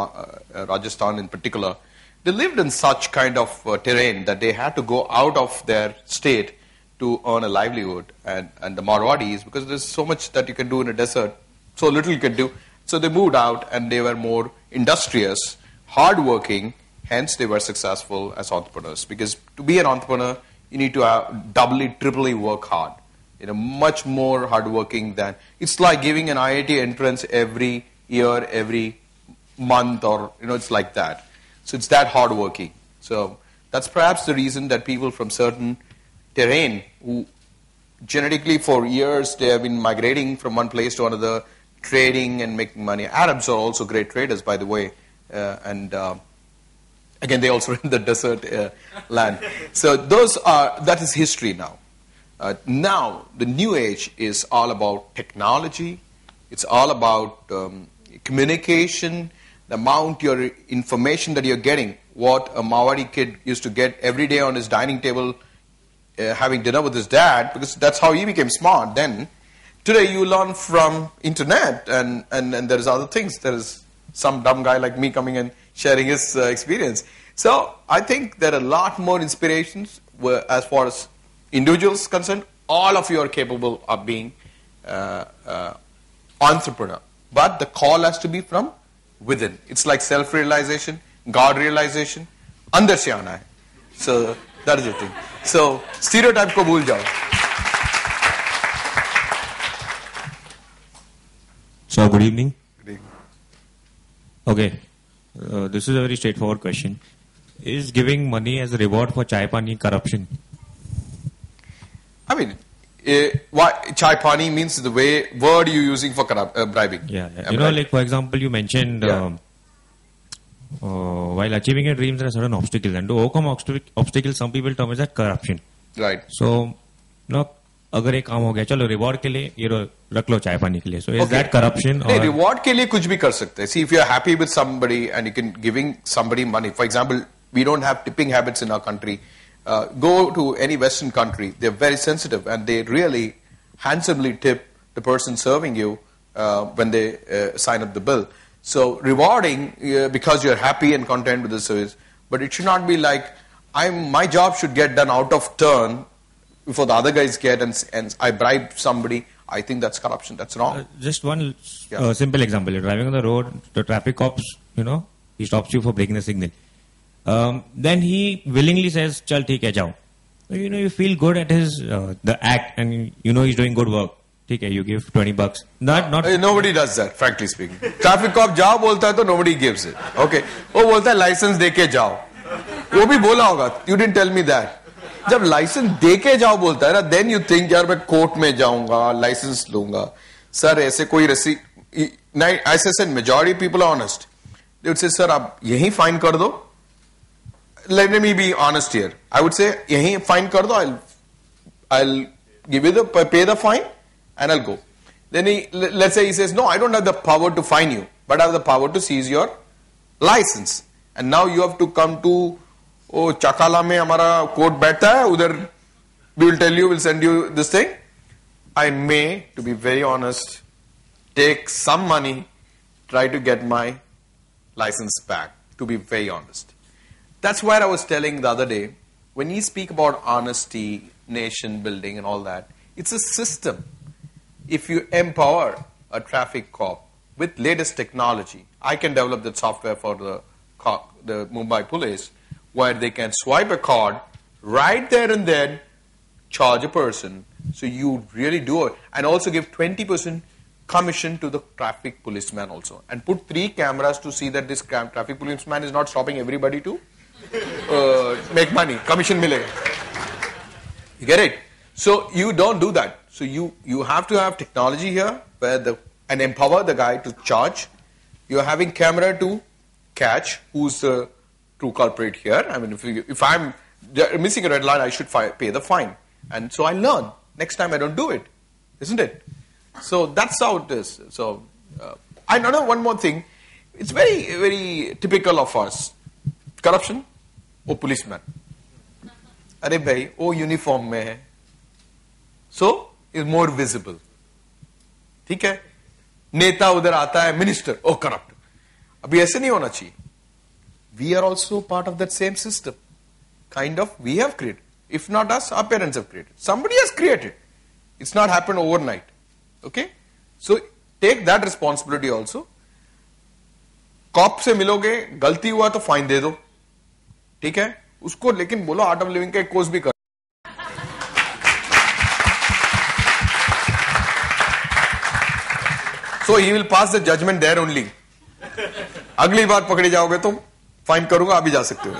Rajasthan in particular. They lived in such kind of terrain that they had to go out of their state to earn a livelihood. And the Marwadis, because there's so much that you can do in a desert, so little you can do. So they moved out and they were more industrious, hardworking. Hence, they were successful as entrepreneurs. Because to be an entrepreneur, you need to doubly, triply work hard. Much more hardworking than... It's like giving an IIT entrance every year, every month, or, it's like that. So it's that hardworking. So that's perhaps the reason that people from certain terrain, who genetically for years, they have been migrating from one place to another, trading and making money. Arabs are also great traders, by the way. Again, they also in the desert land. So that is history now. Now, the new age is all about technology. It's all about communication, the amount your information that you're getting. What a Maori kid used to get every day on his dining table, having dinner with his dad, because that's how he became smart then. Today you learn from internet and there is other things. There is some dumb guy like me coming and sharing his experience. So I think there are a lot more inspirations as far as individuals concerned. All of you are capable of being entrepreneur. But the call has to be from within. It's like self-realization, God realization, andar se aana hai. So that is the thing. So stereotype ko bhul jao. So, good evening. Good evening. Okay, this is a very straightforward question. Is giving money as a reward for chai pani corruption? I mean, chai pani means the word you're using for bribing. Yeah. Like for example, you mentioned while achieving your dreams there are certain obstacles, and to overcome obstacles, some people term it as corruption. Right. So, अगर एक काम हो गया चलो reward के लिए ये रख लो चाय पानी के लिए, so is that corruption? नहीं, रिवॉर्ड के लिए कुछ भी कर सकते हैं. See, if you're happy with somebody and you can giving somebody money, for example, we don't have tipping habits in our country. Go to any Western country, they're very sensitive and they really handsomely tip the person serving you when they sign up the bill. So rewarding because you're happy and content with the service, but it should not be like my job should get done out of turn before the other guys get and I bribe somebody. I think that's corruption. That's wrong. Just one simple example. You're driving on the road, the traffic cops, he stops you for breaking the signal. Then he willingly says, "Chal, theek hai, jao." You feel good at his the act, and he's doing good work. Theek hai, you give $20. Not nobody does that, frankly speaking. Traffic cop jao bolta hai, to nobody gives it. Okay. वो बोलता है license देके जाओ. वो भी बोला होगा. You didn't tell me that. जब लाइसेंस देके जाओ बोलता है ना, then you think यार मैं कोर्ट में जाऊंगा, लाइसेंस लूंगा. सर ऐसे कोई रसीद नहीं. ऐसे से majority people are honest. They would say, sir आप यहीं फाइन कर दो. Let me be honest here. I would say यहीं फाइन कर दो. I'll give you pay the fine and I'll go. Then let's say he says, no, I don't have the power to fine you, but I have the power to seize your license. And now you have to come to Chakala में हमारा court बैठता है उधर. We will tell you, we'll send you this thing. I may, to be very honest, take some money, try to get my license back, to be very honest. That's why I was telling the other day, when you speak about honesty, nation building and all that, it's a system. If you empower a traffic cop with latest technology, I can develop that software for the Mumbai police, where they can swipe a card right there and then, charge a person. So you really do it. And also give 20% commission to the traffic policeman also. And put 3 cameras to see that this traffic policeman is not stopping everybody to make money, commission milega. You get it? So you don't do that. So you have to have technology here where and empower the guy to charge. You're having camera to catch who's the true culprit here. I mean, if I'm missing a red light, I should pay the fine. And so I learn. Next time I don't do it. Isn't it? So that's how it is. So I know one more thing. It's very, very typical of us. Corruption, oh policeman. Arey bhai, oh uniform mein hai. So, it's more visible. ठीक है? नेता उधर आता है, minister, oh corrupt. अभी ऐसे नहीं होना चाहिए. We are also part of that same system. Kind of, we have created. If not us, our parents have created. Somebody has created. It's not happened overnight. Okay? So, take that responsibility also. Cop से मिलोगे, गलती हुआ तो fine they दो. ठीक है? उसको लेकिन बोलो आर्ट ऑफ लिविंग का एक कोर्स भी कर. So he will pass the judgment there only. अगली बार पकड़े जाओगे तो फाइन करूंगा, अभी जा सकते हो.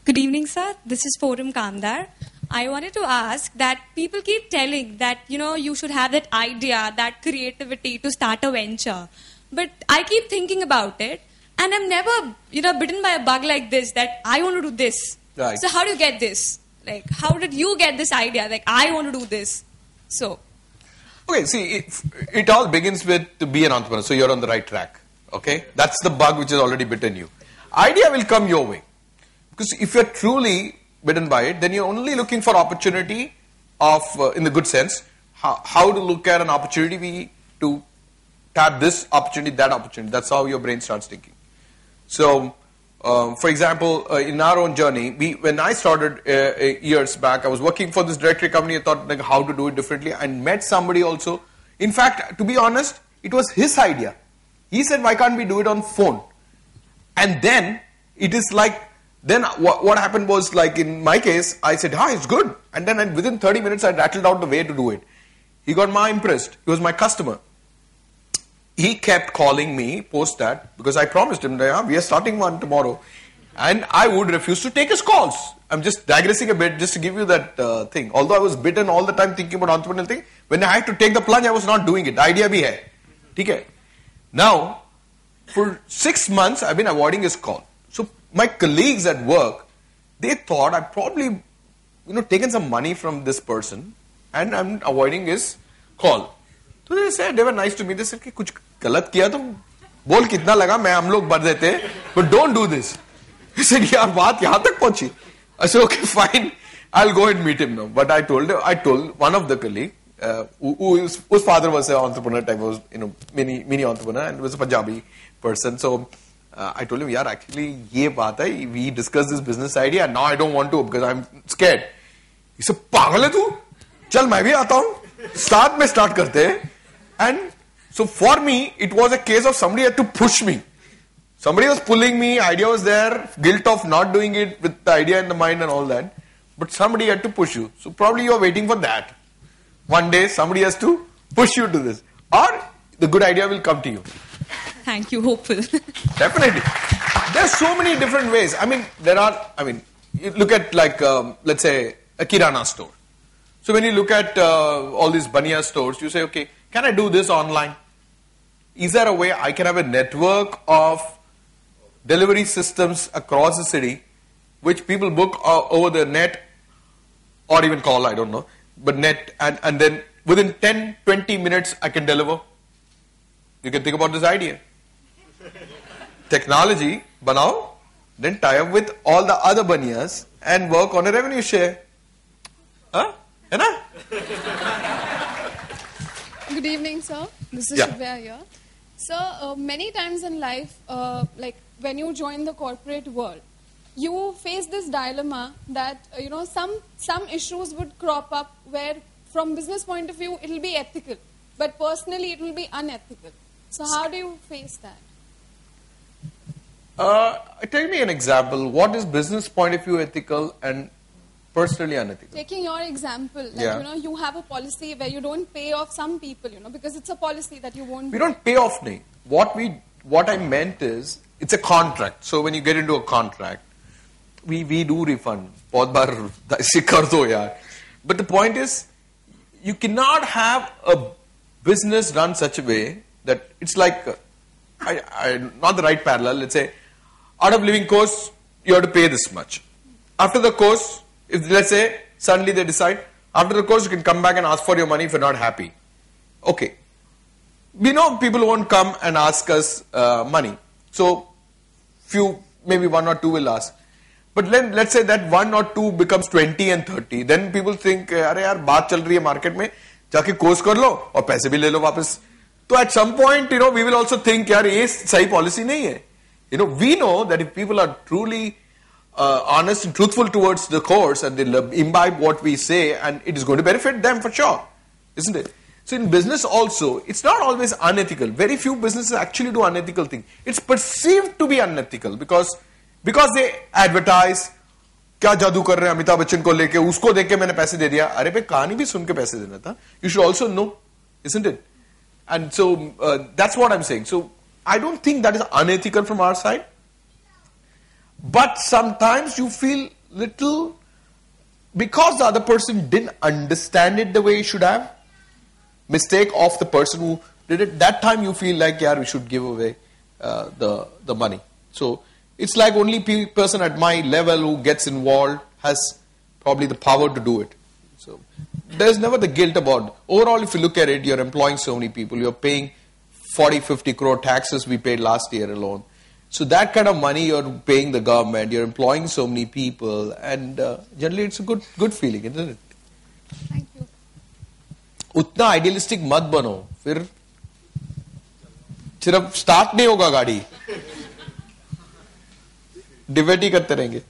Good evening, sir. This is Forum Kamdar. I wanted to ask that people keep telling that, you should have that idea, that creativity to start a venture. But I keep thinking about it, and I'm never, bitten by a bug like this, that I want to do this. Right. So how do you get this? Like, how did you get this idea? Like, I want to do this. So. Okay, see, it all begins with to be an entrepreneur. So you're on the right track. Okay? That's the bug which is already bitten you. Idea will come your way. Because if you're truly bitten by it, then you're only looking for opportunity of, in the good sense, how to look at an opportunity to tap this opportunity, that opportunity. That's how your brain starts thinking. So, for example, in our own journey, when I started years back, I was working for this directory company. I thought like how to do it differently, and met somebody also. In fact, to be honest, it was his idea. He said, "Why can't we do it on phone?" And then it is like. Then what happened was, like in my case, I said, it's good. And then within 30 minutes, I rattled out the way to do it. He got more impressed. He was my customer. He kept calling me post that because I promised him that we are starting one tomorrow. And I would refuse to take his calls. I'm just digressing a bit just to give you that thing. Although I was bitten all the time thinking about entrepreneurial thing, when I had to take the plunge, I was not doing it. The idea bhi hai. Okay. Now, for 6 months, I've been avoiding his call. So my colleagues at work, they thought I'd probably, taken some money from this person and I'm avoiding his call. So they said, they were nice to me. They said, कि कुछ गलत किया तो बोल कितना लगा मैं हम लोग भर देते, but don't do this. He said, यार बात यहाँ तक पहुँची. I said, okay, fine, I'll go and meet him now. But I told one of the colleague, whose father was an entrepreneur type, was mini entrepreneur and was a Punjabi person. So I told him, yaar, actually, ye baat hai, we discussed this business idea, and now I don't want to because I'm scared. He said, पागल है तू? चल मैं भी आता हूँ. साथ में start करते हैं. And so for me, it was a case of somebody had to push me. Somebody was pulling me, idea was there, guilt of not doing it with the idea in the mind and all that. But somebody had to push you. So probably you're waiting for that. One day, somebody has to push you to this. Or the good idea will come to you. Thank you, hopeful. Definitely. There's so many different ways. You look at like, let's say, a Kirana store. So when you look at all these Baniya stores, you say, okay, can I do this online? Is there a way I can have a network of delivery systems across the city, which people book over the net, or even call, I don't know, but net, and then within 10, 20 minutes, I can deliver? You can think about this idea. Technology, banao, then tie up with all the other baniyas and work on a revenue share. Huh? Hai na? Good evening, sir. This is Shivya here. So, many times in life, like when you join the corporate world, you face this dilemma that, some issues would crop up where from business point of view, it will be ethical, but personally it will be unethical. So how do you face that? Tell me an example. What is business point of view ethical and personally unethical? Taking your example, like, you have a policy where you don't pay off some people, because it's a policy that you won't. We don't pay off. What we what I meant is, it's a contract. So when you get into a contract, we do refund. बहुत बार ऐसे कर दो यार. But the point is, you cannot have a business run such a way that it's like, not the right parallel. Let's say, out of living course, you have to pay this much. After the course, if let's say suddenly they decide, after the course you can come back and ask for your money if you're not happy. Okay. We know people won't come and ask us money. So, maybe one or two will ask. But let's say that 1 or 2 becomes 20 and 30. Then people think, अरे यार बात चल रही है market में, जाके course कर लो और पैसे भी ले लो वापस. So at some point, we will also think, यार ये सही policy नहीं है. We know that if people are truly honest and truthful towards the course and they imbibe what we say, and it is going to benefit them for sure, isn't it? So in business also, it's not always unethical. Very few businesses actually do unethical things. It's perceived to be unethical because they advertise, क्या जादू कर रहे हैं अमिताभ बच्चन को लेके, उसको देख के मैंने पैसे दे दिया. अरे भाई कहानी भी सुन के पैसे देना था. You should also know, isn't it? And so that's what I'm saying. So I don't think that is unethical from our side. But sometimes you feel little, because the other person didn't understand it the way he should have, mistake of the person who did it, that time you feel like, yeah, we should give away the money. So it's like only person at my level who gets involved has probably the power to do it. So there's never the guilt about it. Overall, if you look at it, you're employing so many people. You're paying 40-50 crore taxes we paid last year alone. So that kind of money you're paying the government, you're employing so many people, and generally it's a good feeling, isn't it? Thank you. उतना idealistic मत बनो, फिर सिर्फ start नहीं होगा गाड़ी, debate ही करते रहेंगे.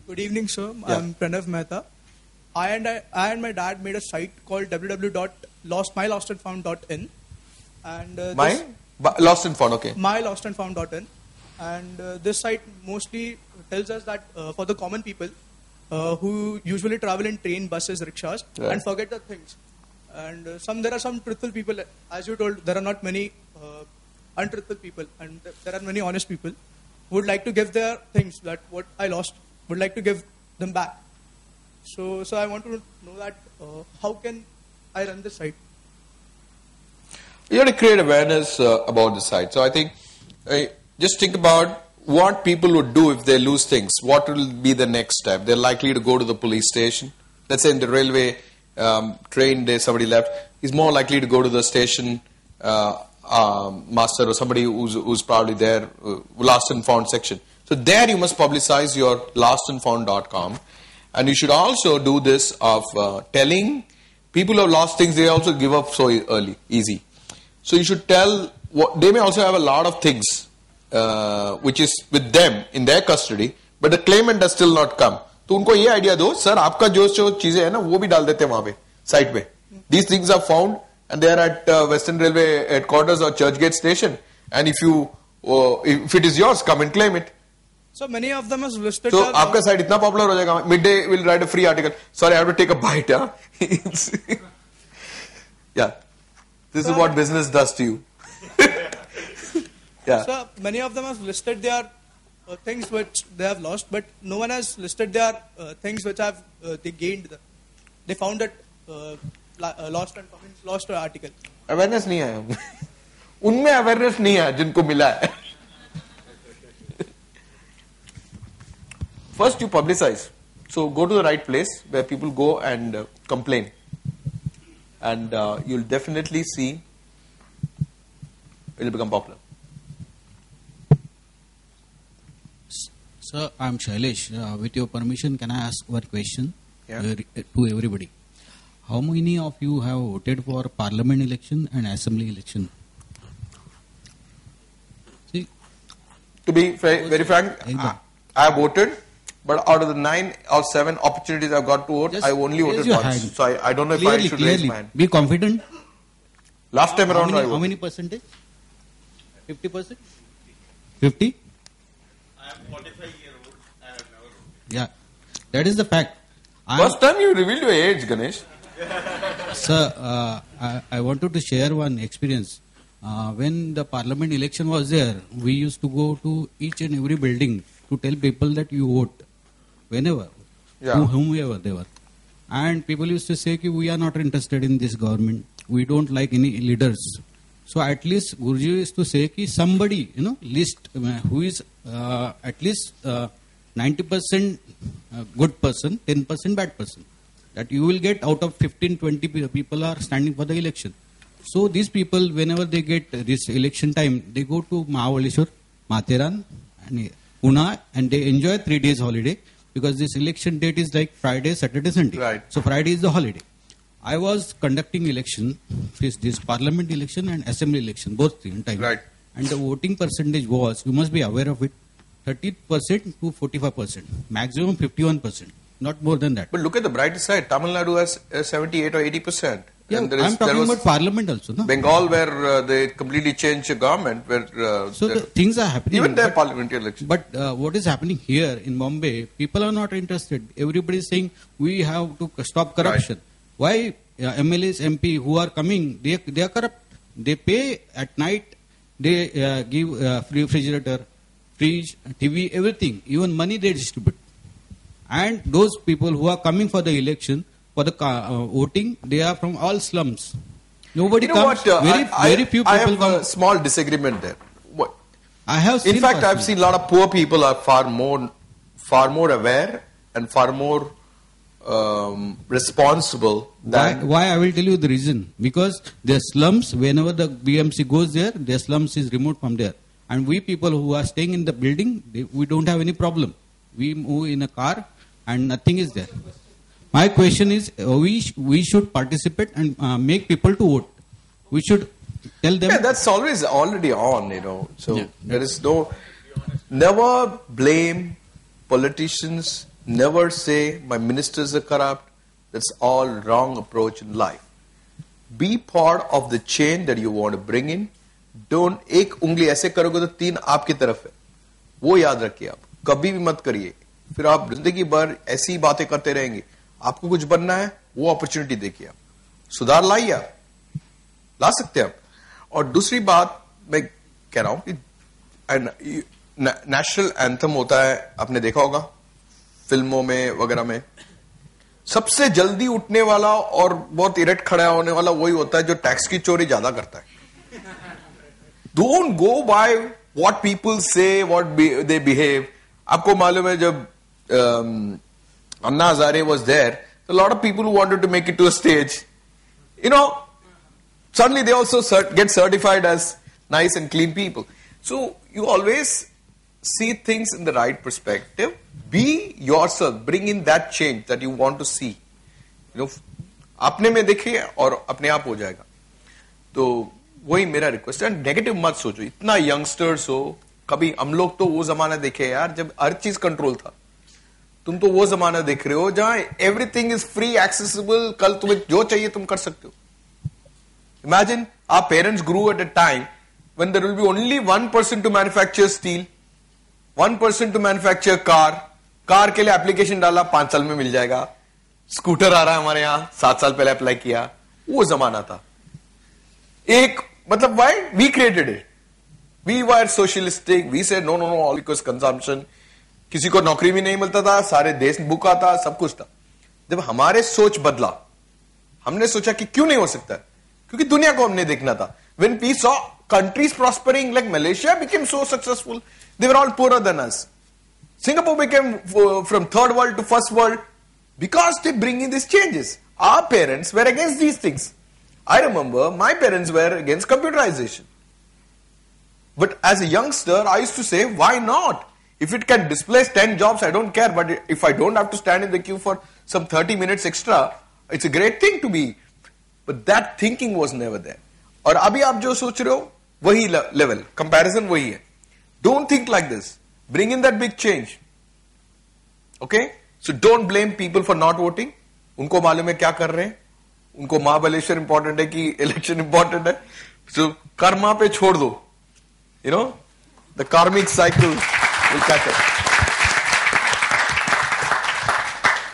Good evening, sir. I'm Pranav Mehta. I and my dad made a site called www.mylostandfound.in, and okay. mylostandfound.in, and this site mostly tells us that for the common people who usually travel in train, buses, rickshaws, and forget the things. And there are some truthful people, as you told, there are not many untruthful people, and there are many honest people who would like to give their things that what I lost, would like to give them back. So I want to know that how can I run this site? You have to create awareness about the site. So I think just think about what people would do if they lose things. What will be the next step? They're likely to go to the police station. Let's say in the railway train day somebody left. He's more likely to go to the station master or somebody who's probably there, lost and found section. So there you must publicize your lostandfound.com. And you should also do this of telling people who have lost things, they also give up so early, easy. So you should tell, they may also have a lot of things which is with them in their custody, but the claimant does still not come. तो उनको ये idea दो, sir आपका जो चीजें है ना वो भी डाल देते हैं वहाँ पे site पे. These things are found and they are at Western Railway headquarters or Churchgate station. And if it is yours, come and claim it. So many of them is listed. So आपका site इतना popular हो जाएगा. Midday will write a free article. Sorry, I have to take a bite. Yeah, yeah. This is what business does to you. Yeah. So many of them have listed their things which they have lost, but no one has listed their things which have they gained. They found that lost article. Awareness नहीं है. उनमें awareness नहीं है जिनको मिला है. First you publicize. So go to the right place where people go and complain. And you'll definitely see it will become popular. Sir, I'm Shailesh. With your permission, can I ask one question Yeah. to everybody? How many of you have voted for parliament election and assembly election? See, to be very frank, I have voted, but out of the 9 or 7 opportunities I've got to vote, I only voted once. So I don't know if I should raise my hand. Be confident. Last time around, how many percentage? 50%? 50? I am 45-year-old. I have never voted. Yeah, that is the fact. First time you revealed your age, Ganesh. Sir, I wanted to share one experience. when the parliament election was there, we used to go to each and every building to tell people that you vote whenever, to whomever they were. And people used to say, we are not interested in this government. We don't like any leaders. So at least Guruji used to say, somebody, list who is at least 90% good person, 10% bad person. That you will get out of 15, 20 people are standing for the election. So these people, whenever they get this election time, they go to Mahabaleshwar, Matheran, and Pune, and they enjoy 3 days holiday, because this election date is like Friday, Saturday, Sunday. Right. So Friday is the holiday. I was conducting election, this parliament election and assembly election, both in time. Right. And the voting percentage was, you must be aware of it, 30% to 45%, maximum 51%, not more than that. But look at the brighter side. Tamil Nadu has 78 or 80%. Yeah, and I'm talking about parliament also. No? Bengal, where they completely changed the government. Where so the things are happening. Even their parliamentary election. But what is happening here in Bombay, people are not interested. Everybody is saying, we have to stop corruption. Right. Why MLAs, MP who are coming, they are corrupt. They pay at night, they give free refrigerator, fridge, TV, everything. Even money they distribute. And those people who are coming for the election, for the voting, they are from all slums. Nobody comes. Very few people I have come. A small disagreement there. What? I have seen. In fact, I've seen a lot of poor people are far more aware and far more responsible than. Why I will tell you the reason. Because their slums, whenever the BMC goes there, their slums is removed from there. And we people who are staying in the building, we don't have any problem. We move in a car and nothing is there. My question is, we should participate and make people to vote. We should tell them. Yeah, that's always already on, So there is never blame politicians. Never say my ministers are corrupt. That's all wrong approach in life. Be part of the chain that you want to bring in. Don't एक उंगली ऐसे करोगे तो 3 आपकी तरफ है. वो याद रखिए आप. कभी भी मत करिए. फिर आप जिंदगी भर ऐसी बातें करते रहेंगे. आपको कुछ बनना है, वो अपॉर्चुनिटी देखिए आप. सुधार लाइए आप. ला सकते हैं आप. और दूसरी बात मैं कह रहा हूं कि नेशनल एंथम होता है, आपने देखा होगा फिल्मों में वगैरह में. सबसे जल्दी उठने वाला और बहुत इरेक्ट खड़ा होने वाला वही होता है जो टैक्स की चोरी ज्यादा करता है. Don't go by what people say, what they behave. आपको मालूम है जब Anna Hazare was there, a lot of people who wanted to make it to a stage, suddenly they also get certified as nice and clean people. So you always see things in the right perspective. Be yourself. Bring in that change that you want to see. अपने में देखिए और अपने आप हो जाएगा. तो वही मेरा रिक्वेस्ट है. नेगेटिव मत सोचो. इतना यंगस्टर्स हो, कभी हम लोग तो वो जमाना देखे यार जब हर चीज कंट्रोल था. तुम तो वो जमाना देख रहे हो जहां एवरीथिंग इज फ्री एक्सेसिबल. कल तुम्हें जो चाहिए तुम कर सकते हो. Imagine our parents grew at a time when there will be only 1% to manufacture steel, 1% to manufacture car के लिए एप्लीकेशन डाला 5 साल में मिल जाएगा. स्कूटर आ रहा है हमारे यहां 7 साल पहले अप्लाई किया. वो जमाना था. Why we created it. We were socialistic. We said no all because consumption. किसी को नौकरी भी नहीं मिलता था, सारे देश भूखा था, सब कुछ था. जब हमारे सोच बदला, हमने सोचा कि क्यों नहीं हो सकता, क्योंकि दुनिया को हमने देखना था. When we saw countries prospering like Malaysia became so successful, they were all poorer than us. Singapore became from third world to first world because they bring in these changes. Our parents were against these things. I remember my parents were against computerization. But as a youngster, I used to say, why not? If it can displace 10 jobs, I don't care. But if I don't have to stand in the queue for some 30 minutes extra, it's a great thing to be. But that thinking was never there. और अभी आप जो सोच रहे हो, वही level, comparison वही है. Don't think like this. Bring in that big change. Okay? So don't blame people for not voting. उनको मालूम है क्या कर रहे हैं. उनको महाबलेश्वर important है कि election important है. So कर्मा पे छोड़ दो. The karmic cycle will catch up.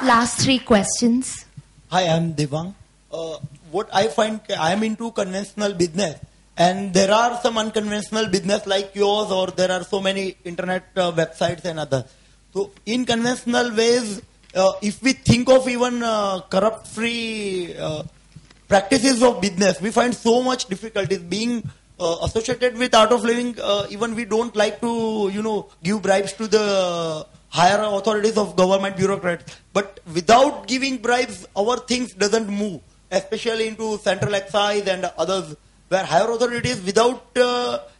Last 3 questions. Hi, I'm Devang. What I find, I am into conventional business, And there are some unconventional business like yours, or there are so many internet websites and others. So in conventional ways, if we think of even corrupt-free practices of business, we find so much difficulties being associated with art of living. Even we don't like to, give bribes to the higher authorities of government bureaucrats. But without giving bribes, our things doesn't move, especially into central excise and others, where higher authorities, without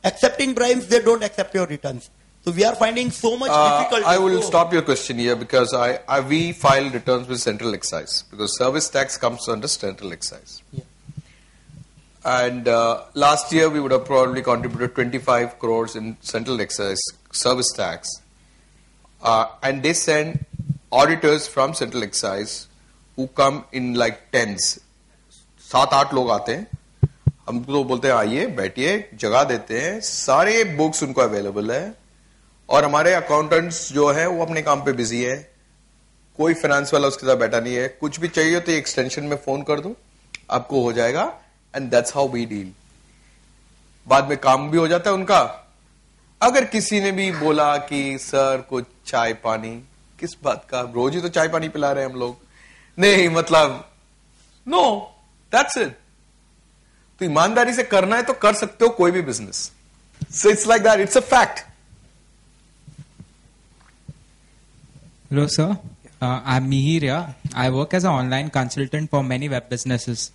accepting bribes, they don't accept your returns. So we are finding so much difficulty. I will stop your question here because we file returns with central excise because service tax comes under central excise. Yeah. And last year we would have probably contributed 25 crores in central excise service tax. And they send auditors from central excise who come in like tens. 7-8 लोग आते हैं, हम तो बोलते हैं आइए बैठिए, जगह देते हैं, सारे बुक्स उनको अवेलेबल है और हमारे अकाउंटेंट्स जो है वो अपने काम पे बिजी है, कोई फाइनेंस वाला उसके साथ बैठा नहीं है, कुछ भी चाहिए तो एक्सटेंशन में फोन कर दो आपको हो जाएगा. And that's how we deal. बाद में काम भी हो जाता है उनका. अगर किसी ने भी बोला कि सर कुछ चाय पानी, किस बात का, रोज ही तो चाय पानी पिला रहे हैं हम लोग, नहीं मतलब नो, दैट्स इट. तो ईमानदारी से करना है तो कर सकते हो कोई भी business. So it's like that, it's a fact. Hello, sir. I'm Mihir. I work as an online consultant for many web businesses.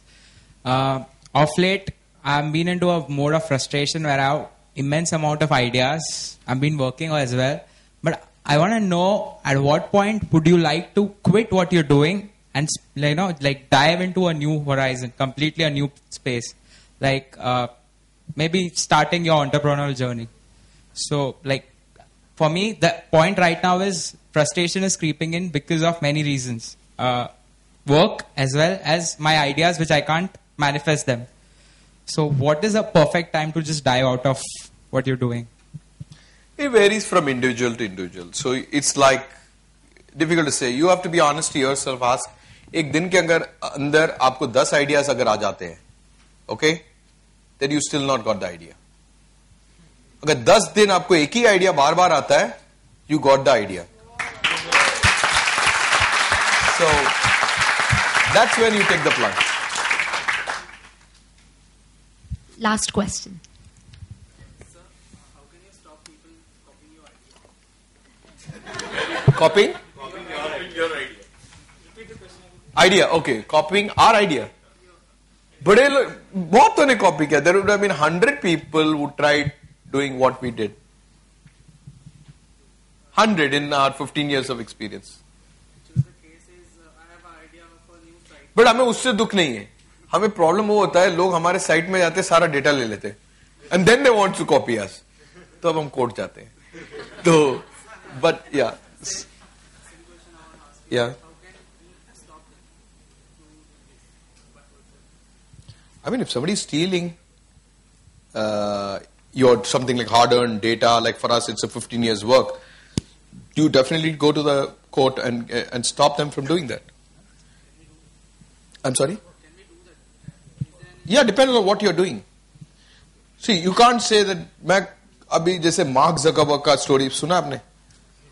Of late, I've been into a mode of frustration where I have immense amount of ideas. I've been working as well. But I want to know at what point would you like to quit what you're doing and dive into a new horizon, completely a new space, like maybe starting your entrepreneurial journey. So for me, the point right now is frustration is creeping in because of many reasons. Work as well as my ideas which I can't manifest them. So what is a perfect time to just dive out of what you're doing? It varies from individual to individual. So it's like difficult to say. You have to be honest to yourself. Ask, एक दिन के अंदर आपको 10 ideas अगर आ जाते हैं, okay, then you still not got the idea. अगर 10 दिन आपको एक ही आइडिया बार बार आता है, you got the idea. So that's when you take the plunge. Last question. Sir, how can you stop people copying your idea? Copying? Copying your idea. Repeat the question. Idea, okay. Copying our idea. बड़े बहुत तो ने copy किया. There would have been 100 people who tried doing what we did. 100 in our 15 years of experience. But हमें उससे दुख नहीं है. हमें प्रॉब्लम वो होता है, लोग हमारे साइट में जाते सारा डेटा ले लेते and then they want to copy us, तो अब हम कोर्ट जाते हैं. तो बट या I mean, if somebody is stealing your something like hard-earned data, like for us it's a 15 years work, you definitely go to the court and stop them from doing that. I'm sorry? Yeah, depends on what you're doing. See, you can't say that मैं अभी जैसे mark Zuckerberg का story सुना आपने?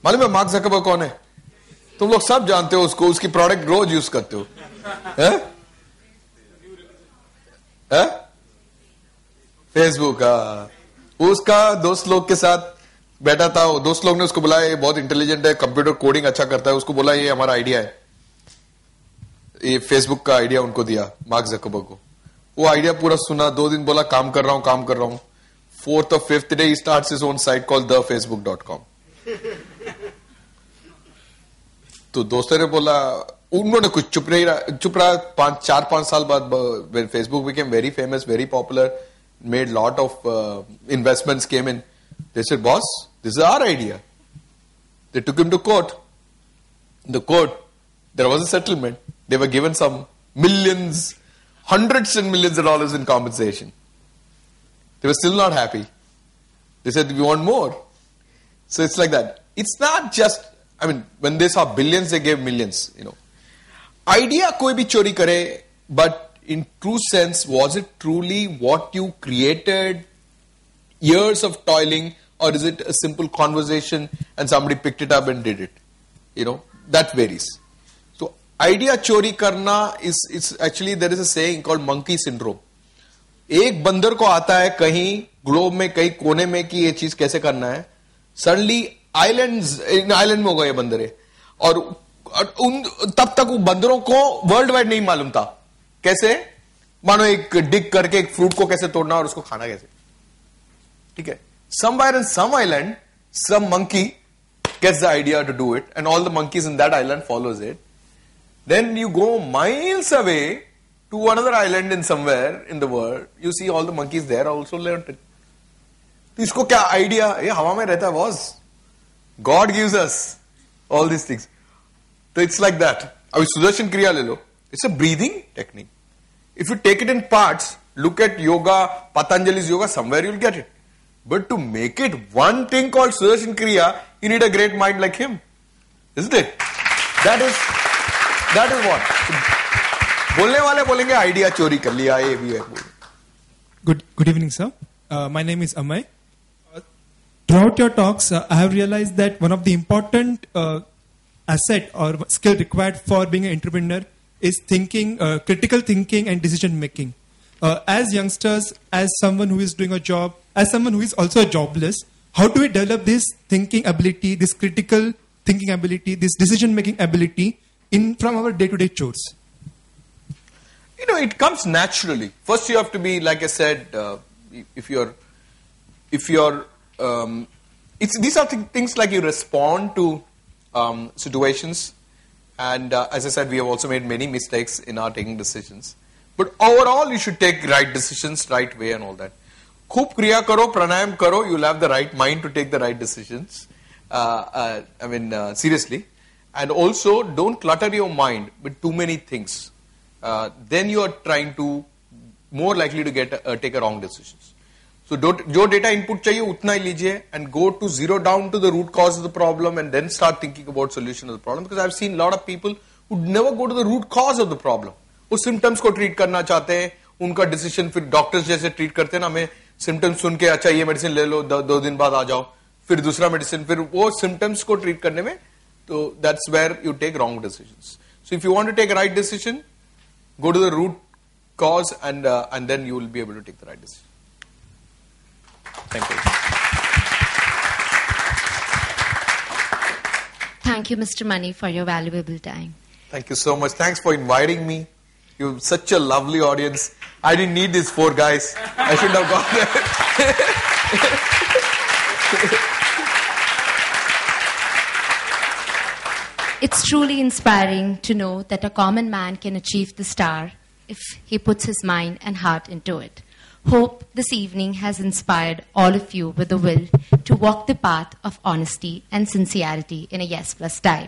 मालूम है mark Zuckerberg कौन है? तुम लोग सब जानते हो उसको, उसकी प्रोडक्ट रोज यूज करते हो. फेसबुक. उसका दोस्त लोग के साथ बैठा था, दोस्त लोग ने उसको बोला ये बहुत इंटेलिजेंट है, कंप्यूटर कोडिंग अच्छा करता है, उसको बोला ये हमारा आइडिया है. ये फेसबुक का आइडिया उनको दिया मार्क ज़करबर्ग को. वो आइडिया पूरा सुना, 2 दिन बोला काम कर रहा हूं. 4th or 5th day he starts his own site called thefacebook.com. तो दोस्तों ने बोला, उन्होंने कुछ चुप रहा. 4-5 साल बाद when Facebook became very famous, very popular, made lot of investments came in. They said, boss, this is our idea. They took him to court. In the court, there was a settlement. They were given some millions, hundreds and millions of dollars in compensation. They were still not happy. They said, we want more. So it's like that. It's not just, I mean, when they saw billions, they gave millions, Idea koi bhi chori kare, but in true sense, was it truly what you created, years of toiling, or is it a simple conversation and somebody picked it up and did it? That varies. So idea chori karna is actually, there is a saying called monkey syndrome. एक बंदर को आता है कहीं globe में कहीं कोने में कि ये चीज कैसे करना है, सडनली आइलैंड में होगा ये बंदर है, और तब तक वो बंदरों को वर्ल्ड वाइड नहीं मालूम था कैसे, मानो एक डिग करके एक फ्रूट को कैसे तोड़ना और उसको खाना कैसे. ठीक है, somewhere in some island some monkey gets the idea to do it and all the monkeys in that island follows it. Then you go miles away to another island in somewhere in the world, you see all the monkeys there also learned it. तो इसको क्या idea, ये हवा में रहता है boss. God gives us all these things. So it's like that. अभी सुदर्शन क्रिया ले लो, it's a breathing technique. If you take it in parts, look at yoga, Patanjali's yoga, somewhere you'll get it. But to make it one thing called Sudarshan Kriya, you need a great mind like him. Isn't it? That is what. बोलने वाले बोलेंगे idea चोरी कर लिया, ये भी है. Good evening, sir. My name is Amay. Throughout your talks, I have realized that one of the important asset or skill required for being an entrepreneur is thinking, critical thinking and decision making. As youngsters, as someone who is doing a job, as someone who is also jobless, how do we develop this thinking ability, this critical thinking ability, this decision making ability from our day-to-day chores? It comes naturally. First, you have to be, like I said, these are things like you respond to situations, and as I said, we have also made many mistakes in our taking decisions. But overall, you should take right decisions, right way, and all that. Khub kriya karo, pranayam karo, you'll have the right mind to take the right decisions. Seriously. And also, don't clutter your mind with too many things. Then you are trying to, more likely to take a wrong decisions. So, jo data input chahiye, utna hi lijiye, and go to zero down to the root cause of the problem and then start thinking about solution of the problem. Because I've seen a lot of people who never go to the root cause of the problem. वो symptoms को treat करना चाहते हैं, उनका decision फिर doctors जैसे treat करते हैं ना, हमें सिम्टम्स सुन के अच्छा ये मेडिसिन ले लो, 2 दिन बाद आ जाओ, फिर दूसरा मेडिसिन, फिर वो सिम्टम्स को ट्रीट करने में, तो that's where you take wrong decisions. So if you want to take right decision, go to the root cause and then you will be able to take the right decision. Thank you. Thank you, Mr. Mani, for your valuable time. Thank you so much. Thanks for inviting me. You have such a lovely audience. I didn't need these 4 guys. I shouldn't have gone there. It's truly inspiring to know that a common man can achieve the star if he puts his mind and heart into it. Hope this evening has inspired all of you with the will to walk the path of honesty and sincerity in a Yes Plus style.